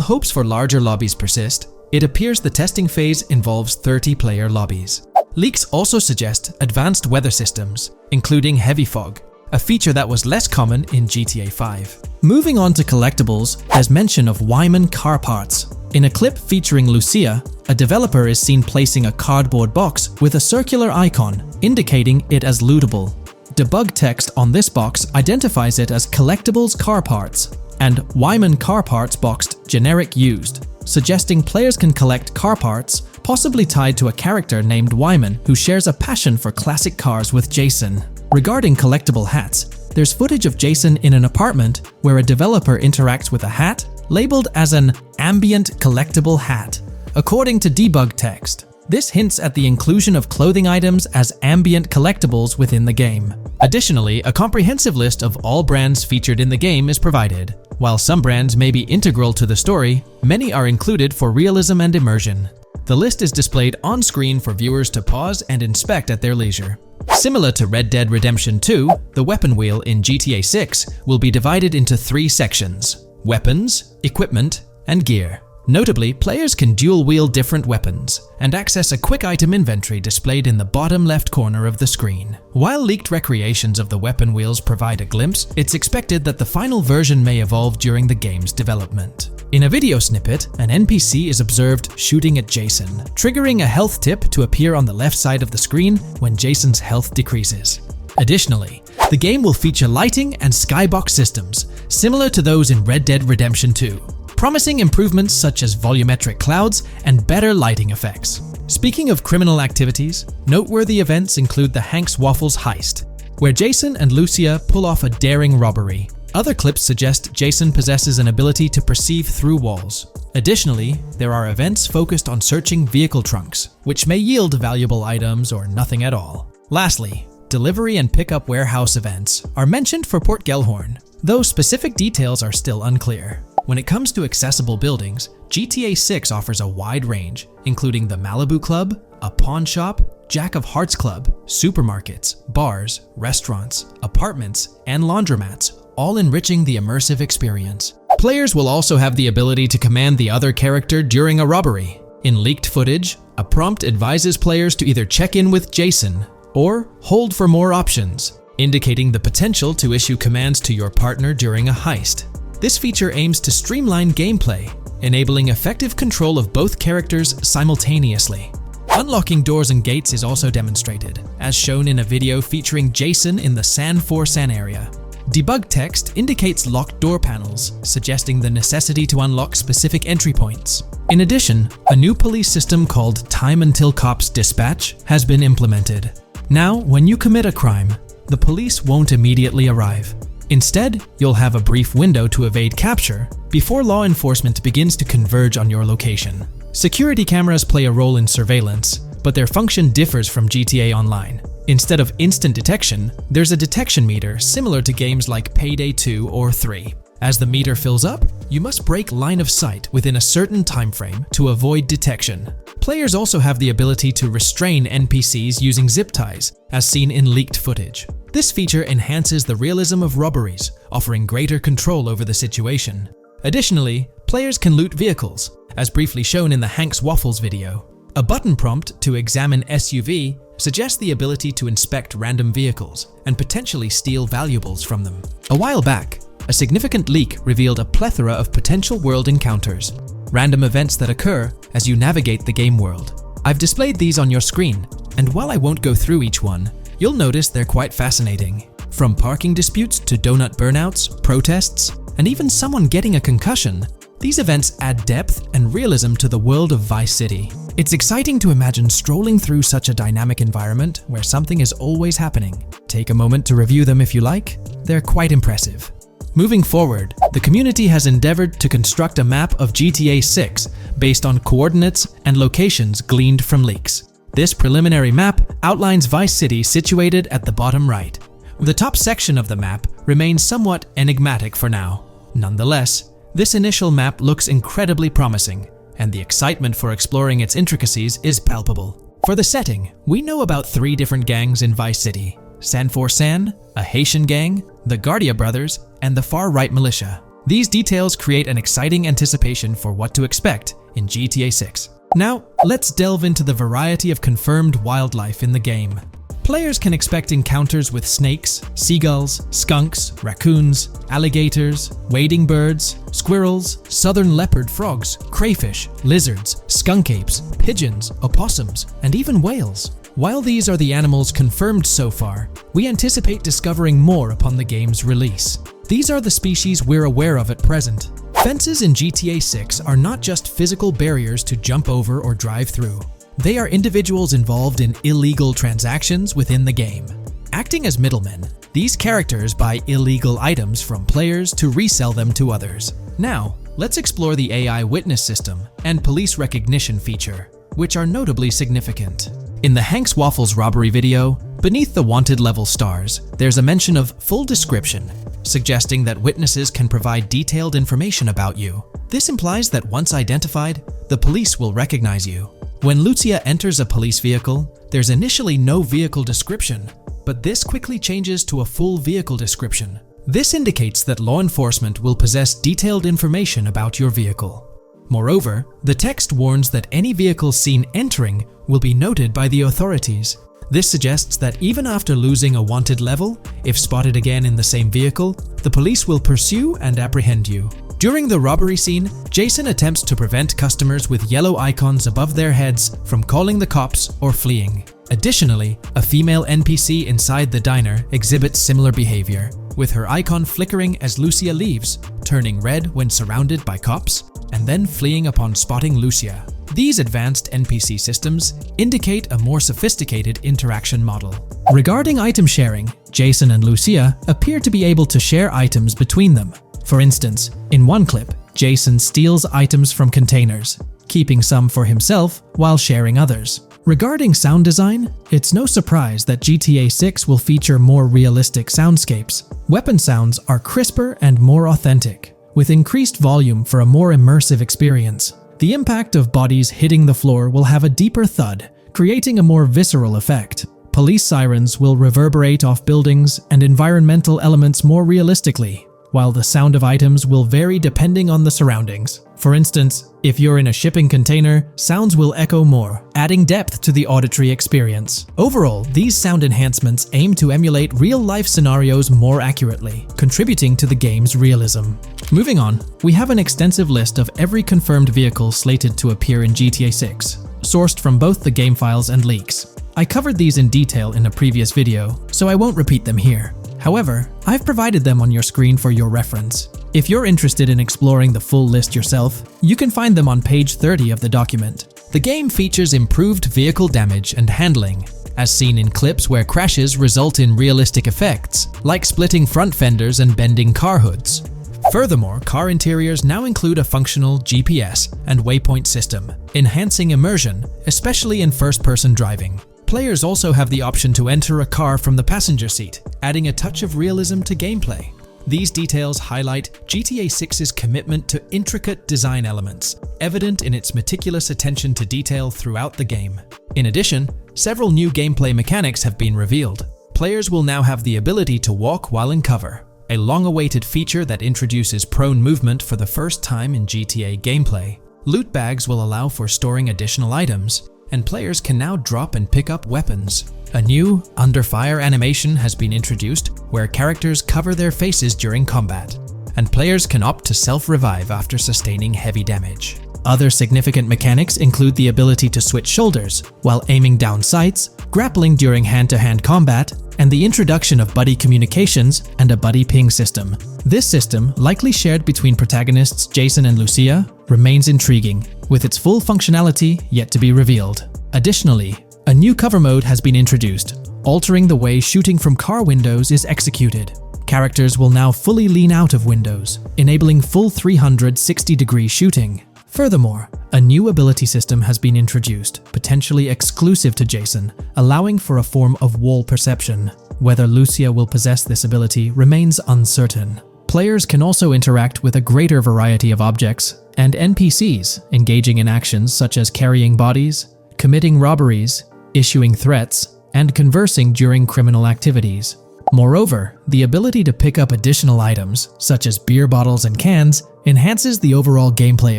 hopes for larger lobbies persist, it appears the testing phase involves 30-player lobbies. Leaks also suggest advanced weather systems, including heavy fog, a feature that was less common in GTA 5. Moving on to collectibles, there's mention of Wyman car parts. In a clip featuring Lucia, a developer is seen placing a cardboard box with a circular icon, indicating it as lootable. Debug text on this box identifies it as collectibles car parts, and Wyman car parts boxed generic used, suggesting players can collect car parts, possibly tied to a character named Wyman who shares a passion for classic cars with Jason. Regarding collectible hats, there's footage of Jason in an apartment where a developer interacts with a hat labeled as an ambient collectible hat. According to debug text, this hints at the inclusion of clothing items as ambient collectibles within the game. Additionally, a comprehensive list of all brands featured in the game is provided. While some brands may be integral to the story, many are included for realism and immersion. The list is displayed on screen for viewers to pause and inspect at their leisure. Similar to Red Dead Redemption 2, the weapon wheel in GTA 6 will be divided into 3 sections: weapons, equipment, and gear. Notably, players can dual-wield different weapons and access a quick item inventory displayed in the bottom left corner of the screen. While leaked recreations of the weapon wheels provide a glimpse, it's expected that the final version may evolve during the game's development. In a video snippet, an NPC is observed shooting at Jason, triggering a health tip to appear on the left side of the screen when Jason's health decreases. Additionally, the game will feature lighting and skybox systems, similar to those in Red Dead Redemption 2. Promising improvements such as volumetric clouds and better lighting effects. Speaking of criminal activities, noteworthy events include the Hank's Waffles heist, where Jason and Lucia pull off a daring robbery. Other clips suggest Jason possesses an ability to perceive through walls. Additionally, there are events focused on searching vehicle trunks, which may yield valuable items or nothing at all. Lastly, delivery and pickup warehouse events are mentioned for Port Gellhorn. though specific details are still unclear. When it comes to accessible buildings, GTA 6 offers a wide range, including the Malibu Club, a pawn shop, Jack of Hearts Club, supermarkets, bars, restaurants, apartments, and laundromats, all enriching the immersive experience. Players will also have the ability to command the other character during a robbery. In leaked footage, a prompt advises players to either check in with Jason or hold for more options, indicating the potential to issue commands to your partner during a heist. This feature aims to streamline gameplay, enabling effective control of both characters simultaneously. Unlocking doors and gates is also demonstrated, as shown in a video featuring Jason in the San Forsan area. Debug text indicates locked door panels, suggesting the necessity to unlock specific entry points. In addition, a new police system called Time Until Cops Dispatch has been implemented. Now, when you commit a crime, the police won't immediately arrive. Instead, you'll have a brief window to evade capture before law enforcement begins to converge on your location. Security cameras play a role in surveillance, but their function differs from GTA Online. Instead of instant detection, there's a detection meter similar to games like Payday 2 or 3. As the meter fills up, you must break line of sight within a certain time frame to avoid detection. Players also have the ability to restrain NPCs using zip ties, as seen in leaked footage. This feature enhances the realism of robberies, offering greater control over the situation. Additionally, players can loot vehicles, as briefly shown in the Hank's Waffles video. A button prompt to examine SUV suggests the ability to inspect random vehicles and potentially steal valuables from them. A while back, a significant leak revealed a plethora of potential world encounters, random events that occur as you navigate the game world. I've displayed these on your screen, and while I won't go through each one, you'll notice they're quite fascinating. From parking disputes to donut burnouts, protests, and even someone getting a concussion, these events add depth and realism to the world of Vice City. It's exciting to imagine strolling through such a dynamic environment where something is always happening. Take a moment to review them if you like. They're quite impressive. Moving forward, the community has endeavored to construct a map of GTA 6 based on coordinates and locations gleaned from leaks. This preliminary map outlines Vice City situated at the bottom right. The top section of the map remains somewhat enigmatic for now. Nonetheless, this initial map looks incredibly promising, and the excitement for exploring its intricacies is palpable. For the setting, we know about 3 different gangs in Vice City: San Forsan, a Haitian gang, the Guardia Brothers, and the far-right militia. These details create an exciting anticipation for what to expect in GTA 6. Now, let's delve into the variety of confirmed wildlife in the game. Players can expect encounters with snakes, seagulls, skunks, raccoons, alligators, wading birds, squirrels, southern leopard frogs, crayfish, lizards, skunk apes, pigeons, opossums, and even whales. While these are the animals confirmed so far, we anticipate discovering more upon the game's release. These are the species we're aware of at present. Fences in GTA 6 are not just physical barriers to jump over or drive through. They are individuals involved in illegal transactions within the game. Acting as middlemen, these characters buy illegal items from players to resell them to others. Now, let's explore the AI witness system and police recognition feature, which are notably significant. In the Hank's Waffles robbery video, beneath the wanted level stars, there's a mention of full description, suggesting that witnesses can provide detailed information about you. This implies that once identified, the police will recognize you. When Lucia enters a police vehicle, there's initially no vehicle description, but this quickly changes to a full vehicle description. This indicates that law enforcement will possess detailed information about your vehicle. Moreover, the text warns that any vehicle seen entering will be noted by the authorities. This suggests that even after losing a wanted level, if spotted again in the same vehicle, the police will pursue and apprehend you. During the robbery scene, Jason attempts to prevent customers with yellow icons above their heads from calling the cops or fleeing. Additionally, a female NPC inside the diner exhibits similar behavior, with her icon flickering as Lucia leaves, turning red when surrounded by cops, and then fleeing upon spotting Lucia. These advanced NPC systems indicate a more sophisticated interaction model. Regarding item sharing, Jason and Lucia appear to be able to share items between them. For instance, in one clip, Jason steals items from containers, keeping some for himself while sharing others. Regarding sound design, it's no surprise that GTA 6 will feature more realistic soundscapes. Weapon sounds are crisper and more authentic, with increased volume for a more immersive experience. The impact of bodies hitting the floor will have a deeper thud, creating a more visceral effect. Police sirens will reverberate off buildings and environmental elements more realistically, while the sound of items will vary depending on the surroundings. For instance, if you're in a shipping container, sounds will echo more, adding depth to the auditory experience. Overall, these sound enhancements aim to emulate real-life scenarios more accurately, contributing to the game's realism. Moving on, we have an extensive list of every confirmed vehicle slated to appear in GTA 6, sourced from both the game files and leaks. I covered these in detail in a previous video, so I won't repeat them here. However, I've provided them on your screen for your reference. If you're interested in exploring the full list yourself, you can find them on page 30 of the document. The game features improved vehicle damage and handling, as seen in clips where crashes result in realistic effects, like splitting front fenders and bending car hoods. Furthermore, car interiors now include a functional GPS and waypoint system, enhancing immersion, especially in first-person driving. Players also have the option to enter a car from the passenger seat, adding a touch of realism to gameplay. These details highlight GTA 6's commitment to intricate design elements, evident in its meticulous attention to detail throughout the game. In addition, several new gameplay mechanics have been revealed. Players will now have the ability to walk while in cover, a long-awaited feature that introduces prone movement for the first time in GTA gameplay. Loot bags will allow for storing additional items, and players can now drop and pick up weapons. A new under fire animation has been introduced where characters cover their faces during combat, and players can opt to self-revive after sustaining heavy damage. Other significant mechanics include the ability to switch shoulders while aiming down sights, grappling during hand-to-hand combat, and the introduction of buddy communications and a buddy ping system. This system, likely shared between protagonists Jason and Lucia, remains intriguing, with its full functionality yet to be revealed. Additionally, a new cover mode has been introduced, altering the way shooting from car windows is executed. Characters will now fully lean out of windows, enabling full 360-degree shooting. Furthermore, a new ability system has been introduced, potentially exclusive to Jason, allowing for a form of wall perception. Whether Lucia will possess this ability remains uncertain. Players can also interact with a greater variety of objects and NPCs, engaging in actions such as carrying bodies, committing robberies, issuing threats, and conversing during criminal activities. Moreover, the ability to pick up additional items, such as beer bottles and cans, enhances the overall gameplay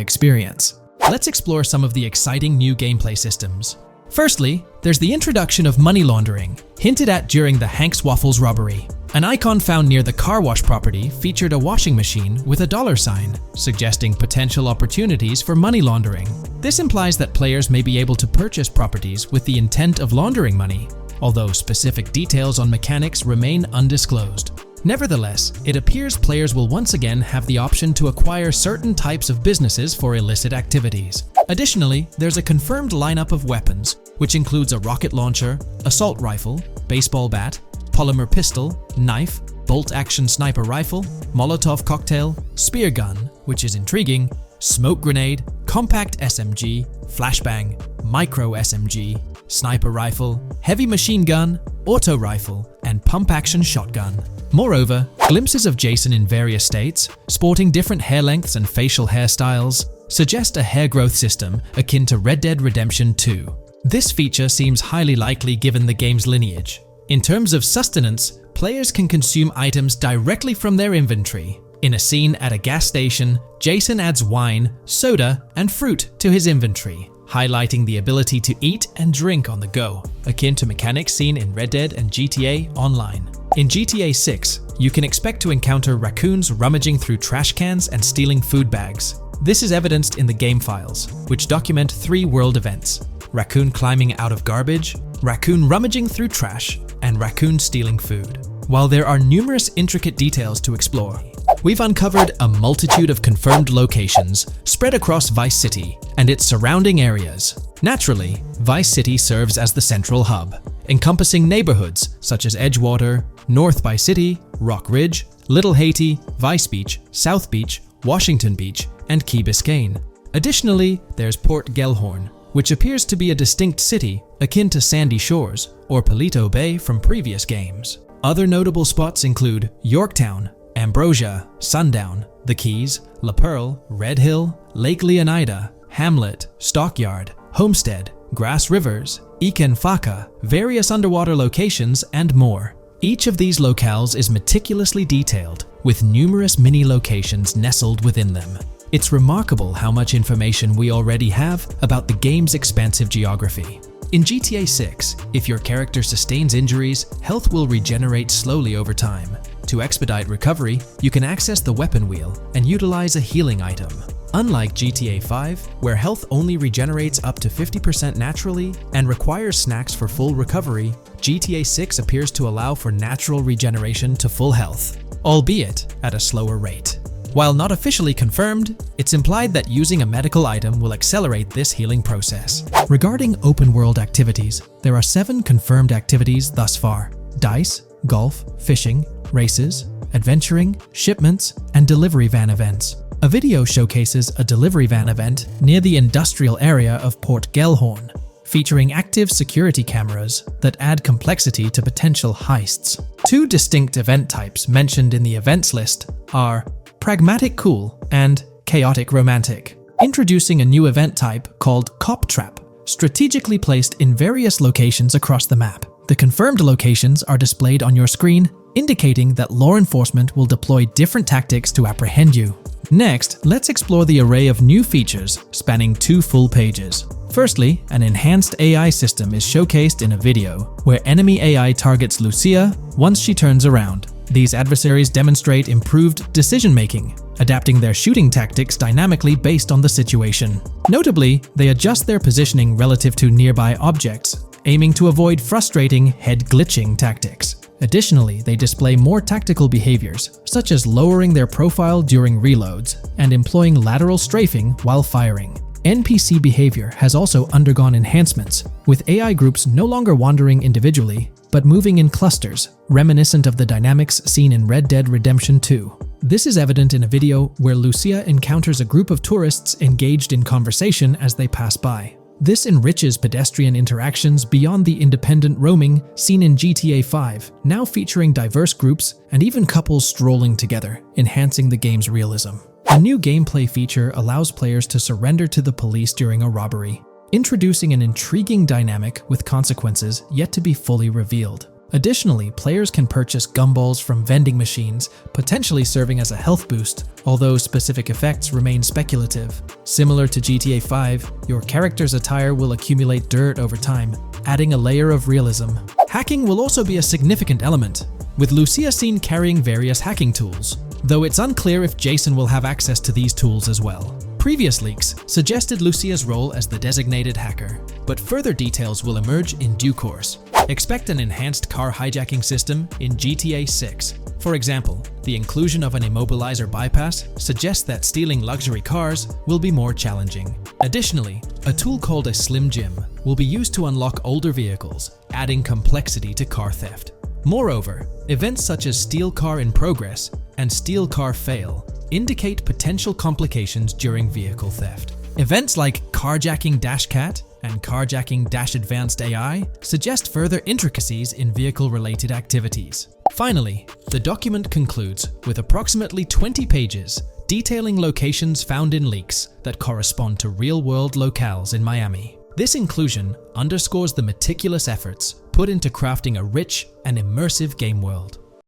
experience. Let's explore some of the exciting new gameplay systems. Firstly, there's the introduction of money laundering, hinted at during the Hank's Waffles robbery. An icon found near the car wash property featured a washing machine with a dollar sign, suggesting potential opportunities for money laundering. This implies that players may be able to purchase properties with the intent of laundering money, although specific details on mechanics remain undisclosed. Nevertheless, it appears players will once again have the option to acquire certain types of businesses for illicit activities. Additionally, there's a confirmed lineup of weapons, which includes a rocket launcher, assault rifle, baseball bat, polymer pistol, knife, bolt-action sniper rifle, Molotov cocktail, spear gun, which is intriguing, smoke grenade, compact SMG, flashbang, micro SMG, sniper rifle, heavy machine gun, auto rifle, and pump-action shotgun. Moreover, glimpses of Jason in various states, sporting different hair lengths and facial hairstyles, suggest a hair growth system akin to Red Dead Redemption 2. This feature seems highly likely given the game's lineage. In terms of sustenance, players can consume items directly from their inventory. In a scene at a gas station, Jason adds wine, soda, and fruit to his inventory, highlighting the ability to eat and drink on the go, akin to mechanics seen in Red Dead and GTA Online. In GTA 6, you can expect to encounter raccoons rummaging through trash cans and stealing food bags. This is evidenced in the game files, which document 3 world events: raccoon climbing out of garbage, raccoon rummaging through trash, and raccoon stealing food. While there are numerous intricate details to explore, we've uncovered a multitude of confirmed locations spread across Vice City and its surrounding areas. Naturally, Vice City serves as the central hub, encompassing neighborhoods such as Edgewater, North Vice City, Rock Ridge, Little Haiti, Vice Beach, South Beach, Washington Beach, and Key Biscayne. Additionally, there's Port Gellhorn, which appears to be a distinct city akin to Sandy Shores or Palito Bay from previous games. Other notable spots include Yorktown, Ambrosia, Sundown, The Keys, La Pearl, Red Hill, Lake Leonida, Hamlet, Stockyard, Homestead, Grass Rivers, Ikenfaka, various underwater locations, and more. Each of these locales is meticulously detailed, with numerous mini locations nestled within them. It's remarkable how much information we already have about the game's expansive geography. In GTA 6, if your character sustains injuries, health will regenerate slowly over time. To expedite recovery, you can access the weapon wheel and utilize a healing item. Unlike GTA 5, where health only regenerates up to 50% naturally and requires snacks for full recovery, GTA 6 appears to allow for natural regeneration to full health, albeit at a slower rate. While not officially confirmed, it's implied that using a medical item will accelerate this healing process. Regarding open-world activities, there are 7 confirmed activities thus far: dice, golf, fishing, races, adventuring, shipments, and delivery van events. A video showcases a delivery van event near the industrial area of Port Gellhorn, featuring active security cameras that add complexity to potential heists. 2 distinct event types mentioned in the events list are Pragmatic Cool and Chaotic Romantic, introducing a new event type called Cop Trap, strategically placed in various locations across the map. The confirmed locations are displayed on your screen, indicating that law enforcement will deploy different tactics to apprehend you. Next, let's explore the array of new features spanning 2 full pages. Firstly, an enhanced AI system is showcased in a video, where enemy AI targets Lucia once she turns around. These adversaries demonstrate improved decision-making, adapting their shooting tactics dynamically based on the situation. Notably, they adjust their positioning relative to nearby objects, aiming to avoid frustrating head-glitching tactics. Additionally, they display more tactical behaviors, such as lowering their profile during reloads and employing lateral strafing while firing. NPC behavior has also undergone enhancements, with AI groups no longer wandering individually, but moving in clusters, reminiscent of the dynamics seen in Red Dead Redemption 2. This is evident in a video where Lucia encounters a group of tourists engaged in conversation as they pass by. This enriches pedestrian interactions beyond the independent roaming seen in GTA 5, now featuring diverse groups and even couples strolling together, enhancing the game's realism. A new gameplay feature allows players to surrender to the police during a robbery, introducing an intriguing dynamic with consequences yet to be fully revealed. Additionally, players can purchase gumballs from vending machines, potentially serving as a health boost, although specific effects remain speculative. Similar to GTA 5, your character's attire will accumulate dirt over time, adding a layer of realism. Hacking will also be a significant element, with Lucia seen carrying various hacking tools, though it's unclear if Jason will have access to these tools as well. Previous leaks suggested Lucia's role as the designated hacker, but further details will emerge in due course. Expect an enhanced car hijacking system in GTA 6. For example, the inclusion of an immobilizer bypass suggests that stealing luxury cars will be more challenging. Additionally, a tool called a Slim Jim will be used to unlock older vehicles, adding complexity to car theft. Moreover, events such as Steal Car in Progress and Steal Car Fail indicate potential complications during vehicle theft. Events like Carjacking Cat and Carjacking Advanced AI suggest further intricacies in vehicle-related activities. Finally, the document concludes with approximately 20 pages detailing locations found in leaks that correspond to real-world locales in Miami. This inclusion underscores the meticulous efforts put into crafting a rich and immersive game world.